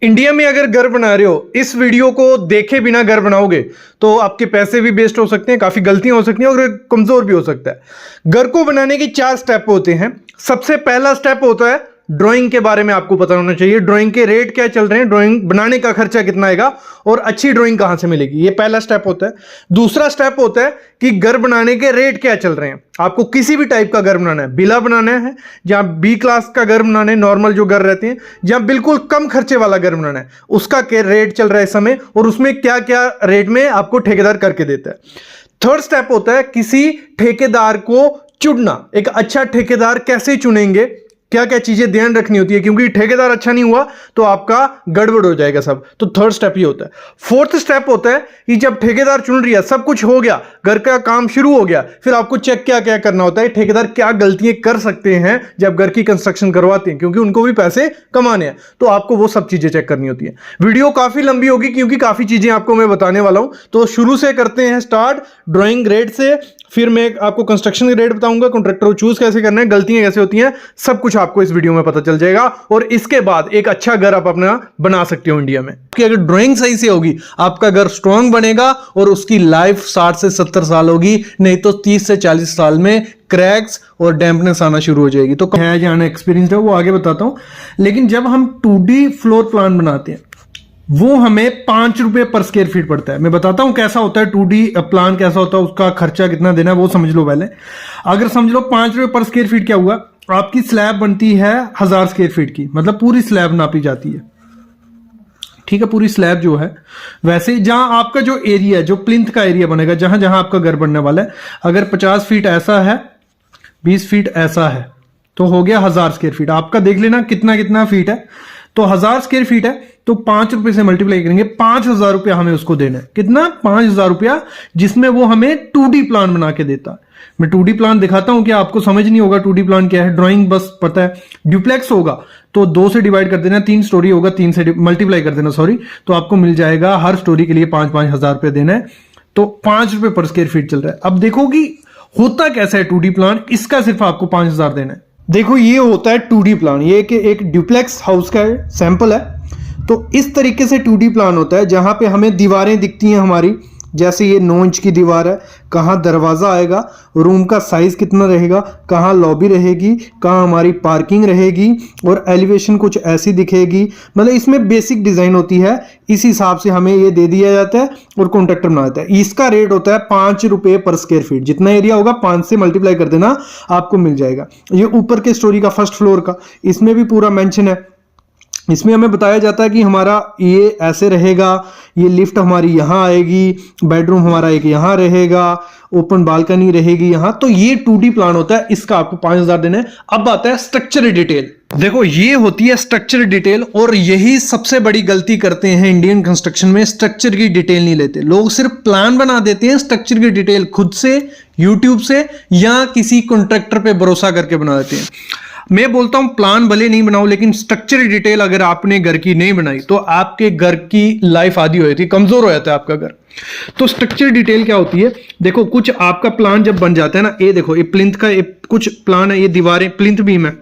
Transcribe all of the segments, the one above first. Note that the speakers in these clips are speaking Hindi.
इंडिया में अगर घर बना रहे हो, इस वीडियो को देखे बिना घर बनाओगे तो आपके पैसे भी वेस्ट हो सकते हैं, काफी गलतियां हो सकती हैं और कमजोर भी हो सकता है। घर को बनाने के 4 स्टेप होते हैं। सबसे पहला स्टेप होता है ड्राइंग के बारे में आपको पता होना चाहिए। ड्राइंग के रेट क्या चल रहे हैं, ड्राइंग बनाने का खर्चा कितना आएगा और अच्छी ड्राइंग कहां से मिलेगी, ये पहला स्टेप होता है। दूसरा स्टेप होता है कि घर बनाने के रेट क्या चल रहे हैं। आपको किसी भी टाइप का घर बनाना है, विला बनाना है, जहां बी क्लास का घर बनाना है, नॉर्मल जो घर रहते हैं, जहां बिल्कुल कम खर्चे वाला घर बनाना है, उसका क्या रेट चल रहा है इस समय और उसमें क्या क्या रेट में आपको ठेकेदार करके देता है। थर्ड स्टेप होता है किसी ठेकेदार को चुनना। एक अच्छा ठेकेदार कैसे चुनेंगे, क्या क्या चीजें ध्यान रखनी होती है, क्योंकि ठेकेदार अच्छा नहीं हुआ तो आपका गड़बड़ हो जाएगा सब। तो थर्ड स्टेप ही होता है। फोर्थ स्टेप होता है कि जब ठेकेदार चुन लिया, सब कुछ हो गया, घर का काम शुरू हो गया, फिर आपको चेक क्या क्या करना होता है, ठेकेदार क्या गलतियां कर सकते हैं जब घर की कंस्ट्रक्शन करवाते हैं, क्योंकि उनको भी पैसे कमाने हैं, तो आपको वो सब चीजें चेक करनी होती है। वीडियो काफी लंबी होगी क्योंकि काफी चीजें आपको मैं बताने वाला हूं। तो शुरू से करते हैं स्टार्ट, ड्राइंग रेट से, फिर मैं आपको कंस्ट्रक्शन के रेट बताऊंगा, कॉन्ट्रैक्टर को चूज कैसे करना है, गलतियां कैसे होती हैं, सब कुछ आपको इस वीडियो में पता चल जाएगा। और इसके बाद एक अच्छा घर आप अपना बना सकते हो इंडिया में। कि अगर ड्राइंग सही से होगी, आपका घर स्ट्रांग बनेगा और उसकी लाइफ 60 से 70 साल होगी, नहीं तो 30 से 40 साल में क्रैक्स और डैम्पनेस आना शुरू हो जाएगी। तो है जाना एक्सपीरियंस है, वो आगे बताता हूं। लेकिन जब हम 2D फ्लोर प्लान बनाते हैं, वो हमें 5 रुपए पर स्क्वायर फीट पड़ता है। मैं बताता हूं कैसा होता है 2D प्लान, कैसा होता है, उसका खर्चा कितना देना है वो समझ लो पहले। अगर समझ लो 5 रुपए पर स्क्वायर फीट क्या हुआ, आपकी स्लैब बनती है 1000 स्क्वायर फीट की, मतलब पूरी स्लैब नापी जाती है, ठीक है, पूरी स्लैब जो है। वैसे जहां आपका जो एरिया है, जो प्लिंथ का एरिया बनेगा, जहां जहां आपका घर बनने वाला है, अगर 50 फीट ऐसा है, 20 फीट ऐसा है, तो हो गया 1000 स्क्वायर फीट। आपका देख लेना कितना कितना फीट है, तो 1000 स्क्वायर फीट है, तो 5 रुपए से मल्टीप्लाई करेंगे, 5000 रुपया हमें उसको देना है। कितना? 5000 रुपया, जिसमें वो हमें 2D प्लान बना के देता है। मैं 2D प्लान दिखाता हूं, क्या आपको समझ नहीं होगा 2D प्लान क्या है, ड्राइंग बस पता है। ड्यूप्लेक्स होगा तो 2 से डिवाइड कर देना, 3 स्टोरी होगा 3 से मल्टीप्लाई कर देना, सॉरी, तो आपको मिल जाएगा हर स्टोरी के लिए 5-5 हजार रुपए देना है। तो 5 रुपए पर स्क्वायर फीट चल रहा है। अब देखो कि होता कैसा है 2D प्लान, इसका सिर्फ आपको 5000 देना है। देखो ये होता है 2D प्लान, ये एक ड्यूप्लेक्स हाउस का सैंपल है। तो इस तरीके से 2D प्लान होता है, जहां पे हमें दीवारें दिखती हैं हमारी, जैसे ये 9 इंच की दीवार है, कहाँ दरवाजा आएगा, रूम का साइज कितना रहेगा, कहाँ लॉबी रहेगी, कहाँ हमारी पार्किंग रहेगी, और एलिवेशन कुछ ऐसी दिखेगी। मतलब इसमें बेसिक डिजाइन होती है, इस हिसाब से हमें ये दे दिया जाता है और कॉन्ट्रैक्टर बना देता है। इसका रेट होता है 5 रुपए पर स्क्वायर फीट। जितना एरिया होगा 5 से मल्टीप्लाई कर देना, आपको मिल जाएगा। ये ऊपर के स्टोरी का, फर्स्ट फ्लोर का, इसमें भी पूरा मेंशन है। इसमें हमें बताया जाता है कि हमारा ये ऐसे रहेगा, ये लिफ्ट हमारी यहाँ आएगी, बेडरूम हमारा एक यहाँ रहेगा, ओपन बालकनी रहेगी यहाँ। तो ये 2D प्लान होता है, इसका आपको 5000 देना है। अब आता है स्ट्रक्चर डिटेल। देखो ये होती है स्ट्रक्चर डिटेल, और यही सबसे बड़ी गलती करते हैं इंडियन कंस्ट्रक्शन में, स्ट्रक्चर की डिटेल नहीं लेते लोग, सिर्फ प्लान बना देते हैं। स्ट्रक्चर की डिटेल खुद से, यूट्यूब से या किसी कॉन्ट्रैक्टर पे भरोसा करके बना देते हैं। मैं बोलता हूं प्लान भले नहीं बनाओ, लेकिन स्ट्रक्चर डिटेल अगर आपने घर की नहीं बनाई तो आपके घर की लाइफ आधी हो जाती है, कमजोर हो जाता है आपका घर। तो स्ट्रक्चर डिटेल क्या होती है, देखो कुछ आपका प्लान जब बन जाता है ना, ये देखो ये प्लिंथ का कुछ प्लान है, ये दीवारें प्लिंथ बीम है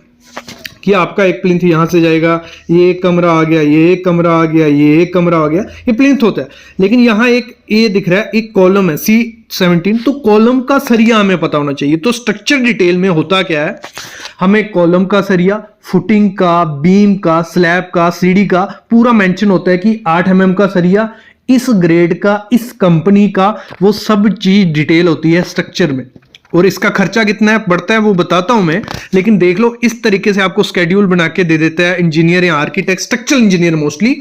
कि आपका एक प्लिंथ यहां से जाएगा, ये एक कमरा आ गया, ये एक कमरा आ गया, ये एक कमरा आ गया, ये प्लिंथ होता है। लेकिन यहां एक ये दिख रहा है, एक कॉलम है C17, तो कॉलम का सरिया हमें पता होना चाहिए। तो स्ट्रक्चर डिटेल में होता क्या है, हमें कॉलम का सरिया, फुटिंग का, बीम का, स्लैब का, सीढ़ी का पूरा मेंशन होता है कि 8 mm का सरिया, इस ग्रेड का, इस कंपनी का, वो सब चीज डिटेल होती है स्ट्रक्चर में। और इसका खर्चा कितना है, बढ़ता है, वो बताता हूं मैं। लेकिन देख लो इस तरीके से आपको स्केड्यूल बना के दे देता है इंजीनियर या आर्किटेक्ट, स्ट्रक्चरल इंजीनियर मोस्टली,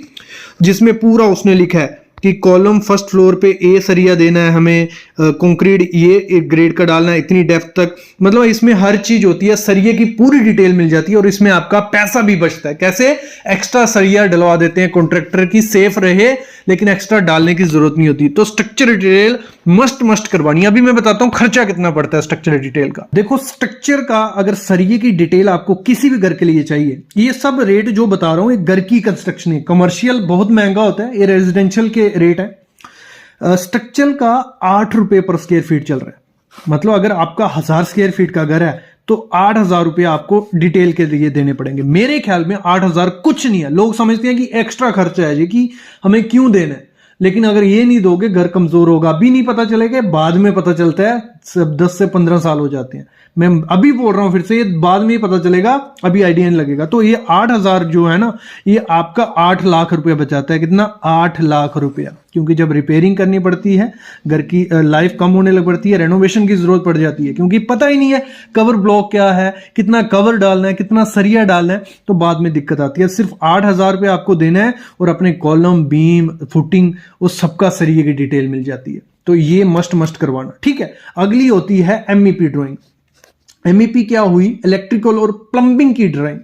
जिसमें पूरा उसने लिखा है कि कॉलम फर्स्ट फ्लोर पे ए सरिया देना है हमें, कंक्रीट ये ग्रेड का डालना है, इतनी डेप्थ तक। मतलब इसमें हर चीज होती है, सरिये की पूरी डिटेल मिल जाती है, और इसमें आपका पैसा भी बचता है। कैसे? एक्स्ट्रा सरिया डलवा देते हैं कॉन्ट्रैक्टर की, सेफ रहे, लेकिन एक्स्ट्रा डालने की जरूरत नहीं होती। तो स्ट्रक्चर डिटेल मस्ट करवानी। अभी मैं बताता हूं खर्चा कितना पड़ता है स्ट्रक्चर डिटेल का। देखो स्ट्रक्चर का, अगर सरिये की डिटेल आपको किसी भी घर के लिए चाहिए, ये सब रेट जो बता रहा हूं, एक घर की कंस्ट्रक्शन है। कमर्शियल बहुत महंगा होता है, ये रेजिडेंशियल के रेट है। स्ट्रक्चर का 8 रुपए पर स्क्वायर फीट चल रहा है। मतलब अगर आपका 1000 स्क्वायर फीट का घर है तो 8,000 रुपये आपको डिटेल के लिए देने पड़ेंगे। मेरे ख्याल में 8,000 कुछ नहीं है। लोग समझते हैं कि एक्स्ट्रा खर्चा है जी, कि हमें क्यों देना है, लेकिन अगर ये नहीं दोगे घर कमजोर होगा, अभी नहीं पता चलेगा, बाद में पता चलता है, सब 10 से 15 साल हो जाते हैं। मैं अभी बोल रहा हूं फिर से, ये बाद में ही पता चलेगा, अभी आइडिया नहीं लगेगा। तो ये 8,000 जो है ना, ये आपका 8 लाख रुपया बचाता है। कितना? 8 लाख रुपया। क्योंकि जब रिपेयरिंग करनी पड़ती है, घर की लाइफ कम होने लग पड़ती है, रेनोवेशन की जरूरत पड़ जाती है, क्योंकि पता ही नहीं है कवर ब्लॉक क्या है, कितना कवर डालना है, कितना सरिया डालना है, तो बाद में दिक्कत आती है। सिर्फ 8,000 रुपये आपको देना है और अपने कॉलम, बीम, फुटिंग, उस सबका सरिये की डिटेल मिल जाती है। तो ये मस्ट करवाना, ठीक है। अगली होती है MEP ड्राइंग। MEP क्या हुई? इलेक्ट्रिकल और प्लम्बिंग की ड्राइंग।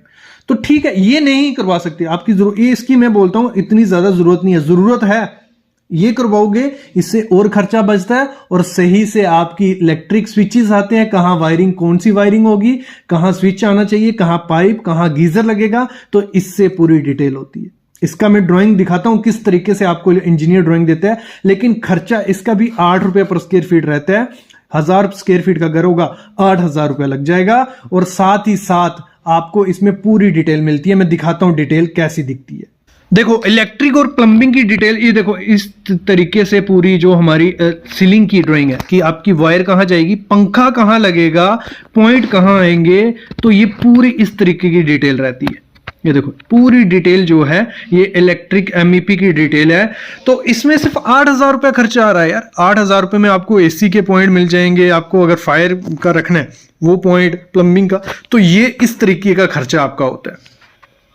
तो ठीक है, ये नहीं करवा सकते आपकी जरूरत, ये इसकी मैं बोलता हूं इतनी ज्यादा जरूरत नहीं है। जरूरत है, ये करवाओगे, इससे और खर्चा बचता है और सही से आपकी इलेक्ट्रिक स्विचेस आते हैं, कहां वायरिंग, कौन सी वायरिंग होगी, कहां स्विच आना चाहिए, कहां पाइप, कहां गीजर लगेगा, तो इससे पूरी डिटेल होती है। इसका मैं ड्राइंग दिखाता हूं किस तरीके से आपको इंजीनियर ड्राइंग देता है, लेकिन खर्चा इसका भी 8 रुपए पर स्क्वायर फीट रहता है। 1000 स्क्वायर फीट का घर होगा, 8,000 रुपया लग जाएगा, और साथ ही साथ आपको इसमें पूरी डिटेल मिलती है। मैं दिखाता हूं डिटेल कैसी दिखती है। देखो, इलेक्ट्रिक और प्लम्बिंग की डिटेल, ये देखो इस तरीके से पूरी जो हमारी सीलिंग की ड्राइंग है, कि आपकी वायर कहां जाएगी, पंखा कहां लगेगा, पॉइंट कहां आएंगे, तो ये पूरी इस तरीके की डिटेल रहती है। ये देखो पूरी डिटेल जो है, ये इलेक्ट्रिक MEP की डिटेल है। तो इसमें सिर्फ 8,000 रुपया खर्चा आ रहा है यार। 8,000 रुपये में आपको AC के पॉइंट मिल जाएंगे, आपको अगर फायर का रखना है वो पॉइंट, प्लम्बिंग का, तो ये इस तरीके का खर्चा आपका होता है,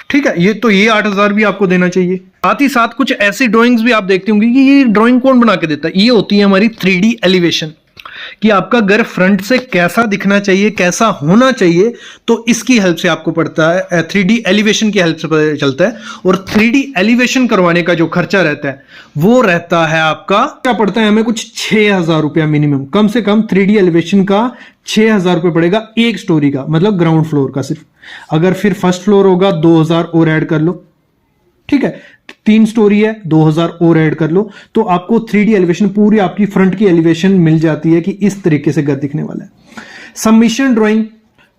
ठीक है। ये 8,000 भी आपको देना चाहिए। साथ ही साथ कुछ ऐसी ड्राइंग्स भी आप देखते होंगे कि ये ड्राइंग कौन बना के देता है। ये होती है हमारी 3D एलिवेशन, कि आपका घर फ्रंट से कैसा दिखना चाहिए, कैसा होना चाहिए, तो इसकी हेल्प से आपको पड़ता है, 3D एलिवेशन की हेल्प से पता चलता है। और 3D एलिवेशन करवाने का जो खर्चा रहता है वो रहता है आपका, क्या पड़ता है हमें, कुछ 6,000 रुपया मिनिमम, कम से कम 3D एलिवेशन का 6,000 रुपये पड़ेगा एक स्टोरी का, मतलब ग्राउंड फ्लोर का सिर्फ। अगर फिर फर्स्ट फ्लोर होगा 2,000 और ऐड कर लो, ठीक है। 3 स्टोरी है, 2,000 और ऐड कर लो, तो आपको 3D एलिवेशन, पूरी आपकी फ्रंट की एलिवेशन मिल जाती है कि इस तरीके से घर दिखने वाला है। सबमिशन ड्राइंग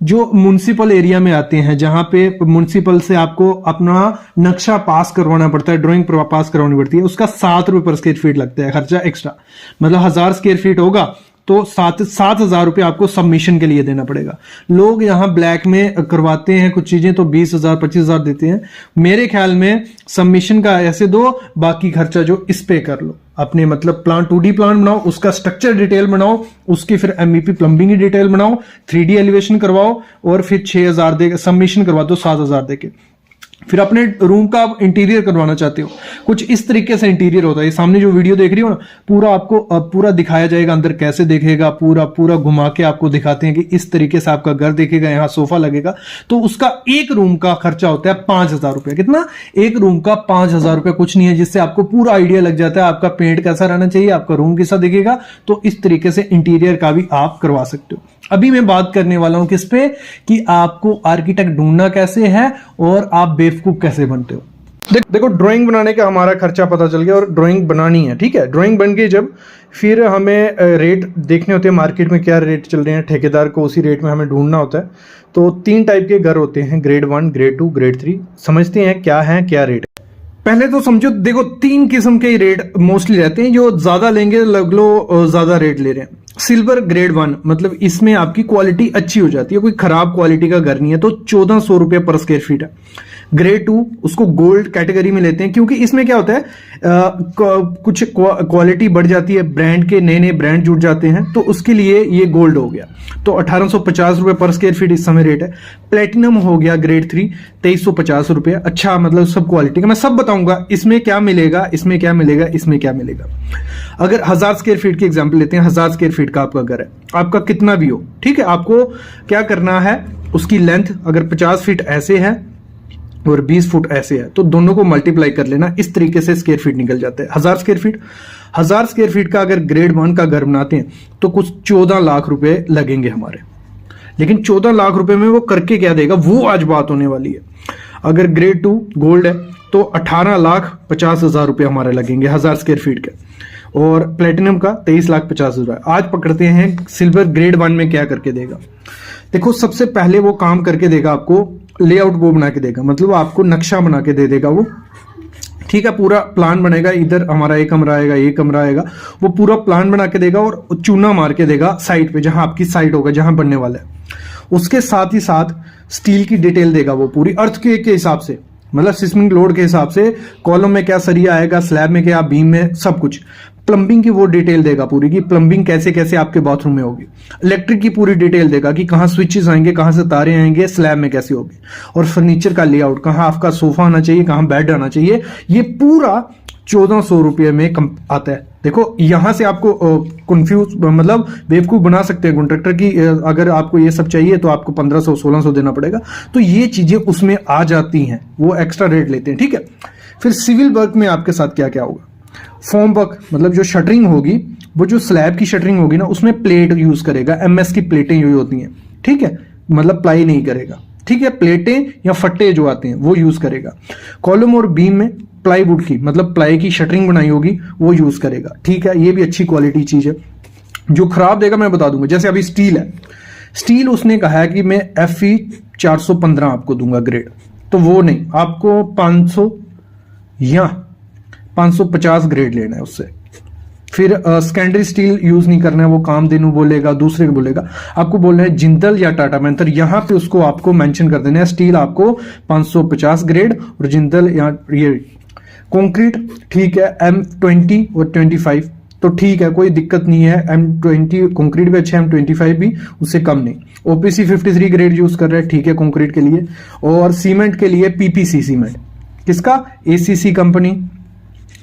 जो म्युनिसिपल एरिया में आते हैं, जहां पे म्युनिसिपल से आपको अपना नक्शा पास करवाना पड़ता है, ड्राइंग पास करवानी पड़ती है, उसका 7 रुपए पर स्क्वायर फीट लगता है खर्चा एक्स्ट्रा। मतलब 1000 स्क्वायर फीट होगा तो 7,000 रुपये आपको सबमिशन के लिए देना पड़ेगा। लोग यहाँ ब्लैक में करवाते हैं कुछ चीजें, तो 20,000 25,000 देते हैं। मेरे ख्याल में सबमिशन का ऐसे दो, बाकी खर्चा जो इस पे कर लो अपने, मतलब प्लान 2D प्लान बनाओ, उसका स्ट्रक्चर डिटेल बनाओ, उसकी फिर MEP प्लम्बिंग की डिटेल बनाओ, 3D एलिवेशन करवाओ, और फिर 6,000 दे सबमिशन करवा दो 7,000 देके। फिर अपने रूम का आप इंटीरियर करवाना चाहते हो, कुछ इस तरीके से इंटीरियर होता है। ये सामने जो वीडियो देख रही हो ना, पूरा आपको पूरा दिखाया जाएगा, अंदर कैसे देखेगा, पूरा घुमा के आपको दिखाते हैं कि इस तरीके से आपका घर देखेगा, यहाँ सोफा लगेगा। तो उसका एक रूम का खर्चा होता है 5,000 रुपया। कितना? एक रूम का 5,000 रुपया, कुछ नहीं है, जिससे आपको पूरा आइडिया लग जाता है आपका पेंट कैसा रहना चाहिए, आपका रूम कैसा दिखेगा। तो इस तरीके से इंटीरियर का भी आप करवा सकते हो। अभी मैं बात करने वाला हूं किस पे, कि आपको आर्किटेक्ट ढूंढना कैसे है और आप बेवकूफ कैसे बनते हो। देखो, ड्राइंग बनाने का हमारा खर्चा पता चल गया और ड्राइंग बनानी है, ठीक है। ड्राइंग बन गई जब, फिर हमें रेट देखने होते हैं, मार्केट में क्या रेट चल रहे हैं, ठेकेदार को उसी रेट में हमें ढूंढना होता है। तो 3 टाइप के घर होते हैं, ग्रेड 1, ग्रेड 2, ग्रेड 3। समझते हैं क्या है, क्या रेट है। पहले तो समझो, देखो 3 किस्म के रेट मोस्टली रहते हैं। जो ज्यादा लेंगे लग लो ज्यादा रेट ले रहे हैं। सिल्वर ग्रेड 1, मतलब इसमें आपकी क्वालिटी अच्छी हो जाती है, कोई खराब क्वालिटी का घर नहीं है, तो 1,400 रुपये पर स्क्वायर फीट है। ग्रेड 2 उसको गोल्ड कैटेगरी में लेते हैं, क्योंकि इसमें क्या होता है, कुछ क्वालिटी बढ़ जाती है, ब्रांड के नए नए ब्रांड जुड़ जाते हैं, तो उसके लिए ये गोल्ड हो गया। तो 1,850 रुपये पर स्क्वायर फीट इस समय रेट है। प्लेटिनम हो गया ग्रेड 3, 2,350 रुपये। अच्छा, मतलब सब क्वालिटी का मैं सब बताऊंगा, इसमें क्या मिलेगा, इसमें क्या मिलेगा, इसमें क्या मिलेगा। अगर 1000 स्क्वायर फीट की एग्जाम्पल लेते हैं, 1000 स्क्वायर फीट का आपका घर है, आपका कितना भी हो, ठीक है। आपको क्या करना है, उसकी लेंथ अगर 50 फीट ऐसे है और 20 फुट ऐसे है, तो दोनों को मल्टीप्लाई कर लेना, इस तरीके से स्क्वायर फीट निकल जाता है। 1000 स्क्वायर फीट, 1000 स्क्वायर फीट का अगर ग्रेड 1 का घर बनाते हैं तो कुछ 14 लाख रुपए लगेंगे हमारे। लेकिन 14 लाख रुपए में वो करके क्या देगा, वो आज बात होने वाली है। अगर ग्रेड 2 गोल्ड है तो 18,50,000 रुपये हमारे लगेंगे 1000 स्क्वायर फीट के। और प्लेटिनम का 23,50,000। आज पकड़ते हैं सिल्वर ग्रेड 1 में क्या करके देगा। देखो सबसे पहले वो काम करके देगा, आपको लेआउट वो बना के देगा, मतलब आपको नक्शा बना के दे देगा वो, ठीक है। पूरा प्लान बनेगा, इधर हमारा ये कमरा आएगा, ये कमरा आएगा, वो पूरा प्लान बना के देगा और चूना मार के देगा साइट पे, जहां आपकी साइट होगा, जहां बनने वाला है। उसके साथ ही साथ स्टील की डिटेल देगा वो पूरी, अर्थक्वेक के हिसाब से, मतलब सिस्मिक लोड के हिसाब से, कॉलम में क्या सरिया आएगा, स्लैब में क्या, बीम में, सब कुछ। प्लम्बिंग की वो डिटेल देगा पूरी की, प्लम्बिंग कैसे कैसे आपके बाथरूम में होगी। इलेक्ट्रिक की पूरी डिटेल देगा कि कहाँ स्विचेस आएंगे, कहाँ से तारे आएंगे, स्लैब में कैसे होगी। और फर्नीचर का लेआउट, कहाँ आपका सोफा आना चाहिए, कहाँ बेड आना चाहिए, ये पूरा 1400 रुपये में आता है। देखो यहां से आपको कंफ्यूज मतलब बेवकूफ बना सकते हैं कॉन्ट्रैक्टर की, अगर आपको ये सब चाहिए तो आपको 1500-1600 देना पड़ेगा। तो ये चीजें उसमें आ जाती हैं, वो एक्स्ट्रा रेट लेते हैं, ठीक है। फिर सिविल वर्क में आपके साथ क्या क्या होगा, फॉर्म वर्क, मतलब जो शटरिंग होगी, वो जो स्लैब की शटरिंग होगी ना, उसमें प्लेट यूज करेगा, MS की प्लेटें यूज होती हैं, ठीक है, मतलब प्लाई नहीं करेगा, ठीक है। प्लेटें या फट्टे जो आते हैं वो यूज करेगा। कॉलम और बीम में प्लाईवुड की, मतलब प्लाई की शटरिंग बनाई होगी, वो यूज करेगा, ठीक है। ये भी अच्छी क्वालिटी चीज है। जो खराब देगा मैं बता दूंगा, जैसे अभी स्टील है, स्टील उसने कहा है कि मैं FE 415 आपको दूंगा ग्रेड, तो वो नहीं, आपको 500 या 550 ग्रेड लेना है उससे। फिर सेकेंडरी स्टील यूज नहीं करना है, वो कामधेनु बोलेगा, दूसरे को बोलेगा। आपको बोलना है जिंदल या टाटा मैंथर, यहां पे उसको आपको मेंशन कर देना है। स्टील आपको 550 ग्रेड और जिंदल या ये कंक्रीट, ठीक है, M20 और 25 तो ठीक है, कोई दिक्कत नहीं है। M20 कंक्रीट भी अच्छा है, M25 भी, उससे कम नहीं। OPC 53 ग्रेड यूज कर रहे हैं, ठीक है, कंक्रीट के लिए। और सीमेंट के लिए PPC सीमेंट, किसका, ACC कंपनी,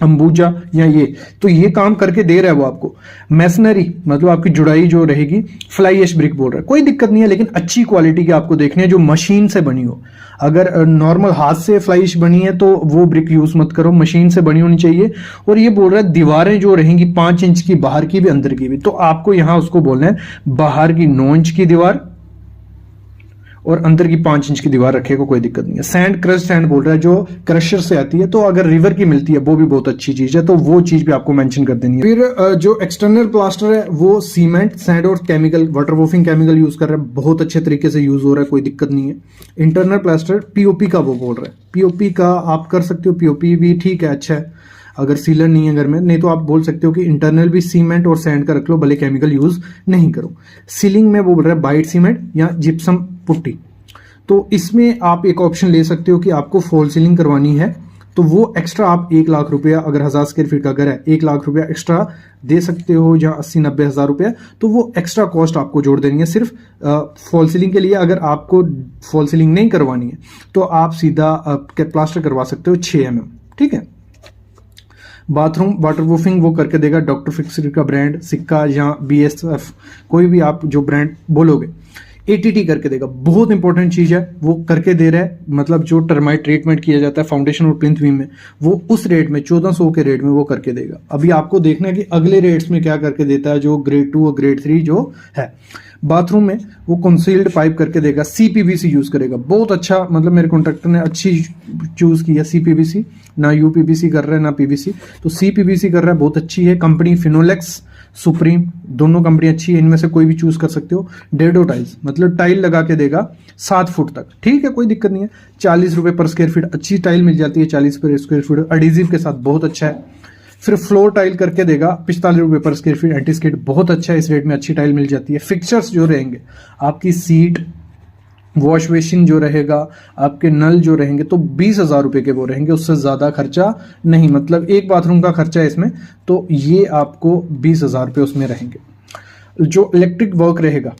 अंबुजा या ये, तो ये काम करके दे रहा है वो आपको। मैसनरी मतलब आपकी जुड़ाई जो रहेगी, फ्लाई एश ब्रिक बोल रहा है, कोई दिक्कत नहीं है, लेकिन अच्छी क्वालिटी की आपको देखनी है, जो मशीन से बनी हो। अगर नॉर्मल हाथ से फ्लाई एश बनी है तो वो ब्रिक यूज मत करो, मशीन से बनी होनी चाहिए। और ये बोल रहा है दीवारें जो रहेंगी 5 इंच की, बाहर की भी अंदर की भी, तो आपको यहां उसको बोलना है बाहर की 9 इंच की दीवार और अंदर की 5 इंच की दीवार रखेगा, कोई दिक्कत नहीं है। सैंड, क्रश सैंड बोल रहा है, जो क्रशर से आती है, तो अगर रिवर की मिलती है वो भी बहुत अच्छी चीज है, तो वो चीज भी आपको मेंशन कर देनी है। फिर जो एक्सटर्नल प्लास्टर है वो सीमेंट, सैंड और केमिकल, वाटरप्रूफिंग केमिकल यूज कर रहा है, बहुत अच्छे तरीके से यूज हो रहा है, कोई दिक्कत नहीं है। इंटरनल प्लास्टर POP का वो बोल रहा है, POP का आप कर सकते हो, POP भी ठीक है, अच्छा है। अगर सीलर नहीं है घर में, नहीं तो आप बोल सकते हो कि इंटरनल भी सीमेंट और सैंड का रख लो, भले केमिकल यूज नहीं करो। सीलिंग में वो बोल रहा है बाइट सीमेंट या जिप्सम पुट्टी, तो इसमें आप एक ऑप्शन ले सकते हो कि आपको फॉल सीलिंग करवानी है, तो वो एक्स्ट्रा आप 1 लाख रुपया, अगर 1000 स्क्वायर फीट का घर है, 1 लाख रुपया एक्स्ट्रा दे सकते हो, या 80-90 हज़ार रुपया, तो वो एक्स्ट्रा कॉस्ट आपको जोड़ देनी है सिर्फ फॉल सीलिंग के लिए। अगर आपको फॉल सीलिंग नहीं करवानी है तो आप सीधा प्लास्टर करवा सकते हो 6 mm, ठीक है। बाथरूम वाटरप्रूफिंग वो करके देगा, डॉक्टर फिक्सर का ब्रांड, सिक्का या BSF, कोई भी आप जो ब्रांड बोलोगे, ATT करके देगा। बहुत इंपॉर्टेंट चीज है, वो करके दे रहा है, मतलब जो टर्माइट ट्रीटमेंट किया जाता है फाउंडेशन और प्लिंथ बीम में, वो उस रेट में 1400 के रेट में वो करके देगा। अभी आपको देखना है कि अगले रेट्स में क्या करके देता है, जो ग्रेड 2 और ग्रेड 3 जो है। बाथरूम में वो कंसील्ड पाइप करके देगा, CPVC यूज करेगा, बहुत अच्छा, मतलब मेरे कॉन्ट्रैक्टर ने अच्छी चूज किया CPVC, ना UPVC कर रहा है ना PVC, तो CPVC कर रहा है, बहुत अच्छी है कंपनी। फिनोलेक्स, सुप्रीम, दोनों कंपनी अच्छी है, इनमें से कोई भी चूज कर सकते हो। डेडो टाइल्स, मतलब टाइल लगा के देगा 7 फुट तक, ठीक है, कोई दिक्कत नहीं है। 40 रुपए पर स्क्वायर फीट अच्छी टाइल मिल जाती है, 40 पर स्क्वायर फीट, एडिजिव के साथ बहुत अच्छा है। फिर फ्लोर टाइल करके देगा 45 रुपए पर स्क्वायर फीट, एंटी स्किड, बहुत अच्छा है, इस रेट में अच्छी टाइल मिल जाती है। फिक्सचर्स जो रहेंगे, आपकी सीट, वॉश बेसिन जो रहेगा, आपके नल जो रहेंगे, तो 20,000 रुपए के वो रहेंगे, उससे ज्यादा खर्चा नहीं, मतलब एक बाथरूम का खर्चा है इसमें, तो ये आपको 20,000 रुपए उसमें रहेंगे। जो इलेक्ट्रिक वर्क रहेगा,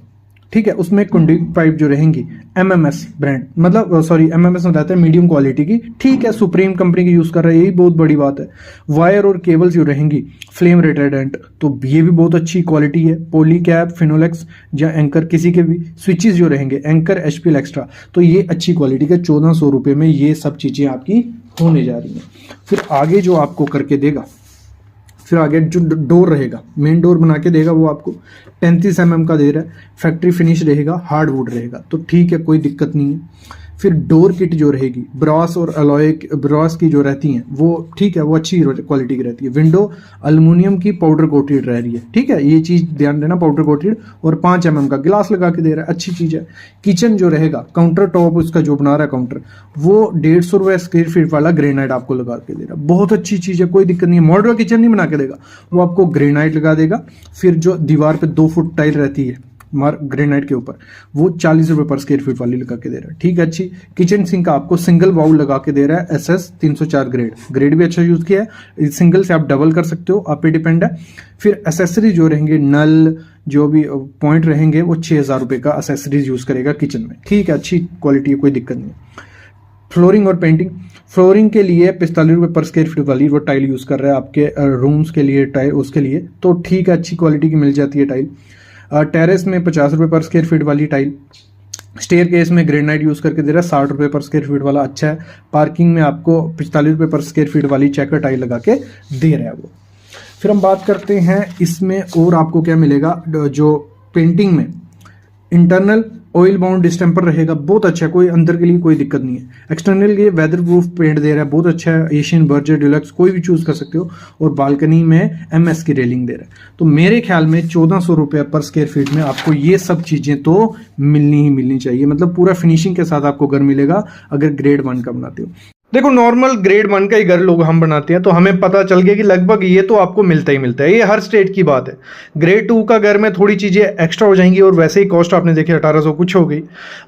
ठीक है, उसमें कंडक्ट पाइप जो रहेंगी MMS ब्रांड, मतलब सॉरी MMS में रहता है मीडियम क्वालिटी की, ठीक है, सुप्रीम कंपनी की यूज कर रहा है, यही बहुत बड़ी बात है। वायर और केबल्स जो रहेंगी फ्लेम रिटार्डेंट, तो ये भी बहुत अच्छी क्वालिटी है। पॉलीकैप, फिनोलेक्स या एंकर, किसी के भी स्विचेस जो रहेंगे एंकर, HPL एक्स्ट्रा, तो ये अच्छी क्वालिटी के 1400 रुपए में ये सब चीजें आपकी होने जा रही हैं। फिर आगे जो आपको करके देगा, फिर आगे जो डोर रहेगा, मेन डोर बना के देगा, वो आपको 35 mm का दे रहा है, फैक्ट्री फिनिश रहेगा, हार्ड वुड रहेगा, तो ठीक है, कोई दिक्कत नहीं है। फिर डोर किट जो रहेगी ब्रॉस और अलॉय ब्रॉस की जो रहती हैं वो ठीक है, वो अच्छी क्वालिटी की रहती है। विंडो अल्युमिनियम की पाउडर कोटेड रह रही है, ठीक है, ये चीज़ ध्यान देना, पाउडर कोटेड, और 5 mm का गिलास लगा के दे रहा है, अच्छी चीज़ है। किचन जो रहेगा, काउंटर टॉप उसका जो बना रहा है काउंटर, वो 150 रुपये स्क्वायर फीट वाला ग्रेनाइट आपको लगा के दे रहा है, बहुत अच्छी चीज़ है, कोई दिक्कत नहीं है। मॉडुलर किचन नहीं बना के देगा, वो आपको ग्रेनाइट लगा देगा। फिर जो दीवार पे 2 फुट टाइल रहती है ग्रेनाइट के ऊपर, वो 40 रुपये पर स्क्वायर फीट वाली लगा के दे रहा है, ठीक है, अच्छी। किचन सिंक का आपको सिंगल बाउल लगा के दे रहा है, SS 304 ग्रेड भी अच्छा यूज़ किया है। सिंगल से आप डबल कर सकते हो, आप पे डिपेंड है। फिर एसेसरी जो रहेंगे, नल जो भी पॉइंट रहेंगे, वो 6000 रुपये का एसेसरीज यूज़ करेगा किचन में, ठीक है, अच्छी क्वालिटी है, कोई दिक्कत नहीं। फ्लोरिंग और पेंटिंग, फ्लोरिंग के लिए 45 रुपये पर स्क्वायर फीट वाली वो टाइल यूज़ कर रहा है आपके रूम्स के लिए, टाइल उसके लिए, तो ठीक है, अच्छी क्वालिटी की मिल जाती है टाइल। टेरेस में 50 रुपये पर स्क्वायर फीट वाली टाइल। स्टेयर केस में ग्रेनाइट यूज़ करके दे रहा है, 60 रुपये पर स्क्वायर फीट वाला, अच्छा है। पार्किंग में आपको 45 रुपये पर स्क्वायर फीट वाली चेकर टाइल लगा के दे रहा है वो। फिर हम बात करते हैं इसमें और आपको क्या मिलेगा। जो पेंटिंग में इंटरनल ऑयल बाउंड डिस्टेम्पर रहेगा, बहुत अच्छा है, कोई अंदर के लिए कोई दिक्कत नहीं है। एक्सटर्नल के वेदर प्रूफ पेंट दे रहा है, बहुत अच्छा है, एशियन, बर्जर, डिलक्स कोई भी चूज कर सकते हो। और बालकनी में MS की रेलिंग दे रहा है। तो मेरे ख्याल में 1400 रुपये पर स्क्वायर फीट में आपको ये सब चीजें तो मिलनी ही मिलनी चाहिए, मतलब पूरा फिनिशिंग के साथ आपको घर मिलेगा अगर ग्रेड 1 का बनाते हो। देखो नॉर्मल ग्रेड 1 का ही घर लोग हम बनाते हैं, तो हमें पता चल गया कि लगभग ये तो आपको मिलता ही मिलता है, ये हर स्टेट की बात है। ग्रेड 2 का घर में थोड़ी चीज़ें एक्स्ट्रा हो जाएंगी, और वैसे ही कॉस्ट आपने देखी 1800 कुछ हो गई।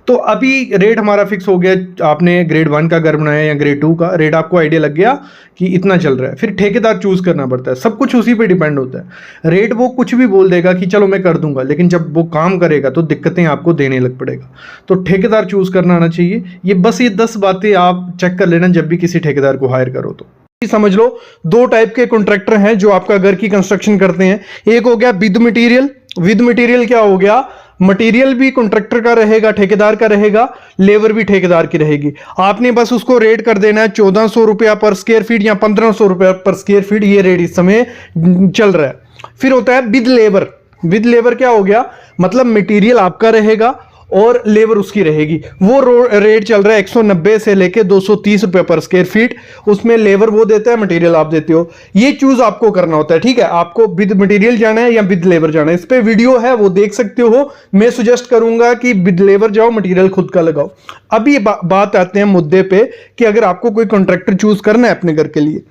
तो अभी रेट हमारा फिक्स हो गया, आपने ग्रेड 1 का घर बनाया या ग्रेड 2 का, रेट आपको आइडिया लग गया कि इतना चल रहा है। फिर ठेकेदार चूज करना पड़ता है, सब कुछ उसी पे डिपेंड होता है। रेट वो कुछ भी बोल देगा कि चलो मैं कर दूंगा, लेकिन जब वो काम करेगा तो दिक्कतें आपको देने लग पड़ेगा। तो ठेकेदार चूज करना आना चाहिए। ये बस ये 10 बातें आप चेक कर लेना जब भी किसी ठेकेदार को हायर करो। तो समझ लो 2 टाइप के कॉन्ट्रैक्टर हैं जो आपका घर की कंस्ट्रक्शन करते हैं। एक हो गया विद मटेरियल। विद मटेरियल क्या हो गया, मटेरियल भी कॉन्ट्रैक्टर का रहेगा, ठेकेदार का रहेगा, लेबर भी ठेकेदार की रहेगी। आपने बस उसको रेट कर देना है 1400 रुपया पर स्क्वायर फीट या 1500 रुपया पर स्क्वायर फीट, ये रेट इस समय चल रहा है। फिर होता है विद लेबर। विद लेबर क्या हो गया, मतलब मटेरियल आपका रहेगा और लेबर उसकी रहेगी। वो रेट चल रहा है 190 से लेके 230 रुपए पर स्क्वायर फीट। उसमें लेबर वो देता है, मटेरियल आप देते हो। ये चूज आपको करना होता है, ठीक है, आपको विद मटेरियल जाना है या विद लेबर जाना है। इस पे वीडियो है, वो देख सकते हो। मैं सुजेस्ट करूंगा कि विद लेबर जाओ, मटेरियल खुद का लगाओ। अब ये बात आते हैं मुद्दे पे कि अगर आपको कोई कॉन्ट्रैक्टर चूज करना है अपने घर के लिए,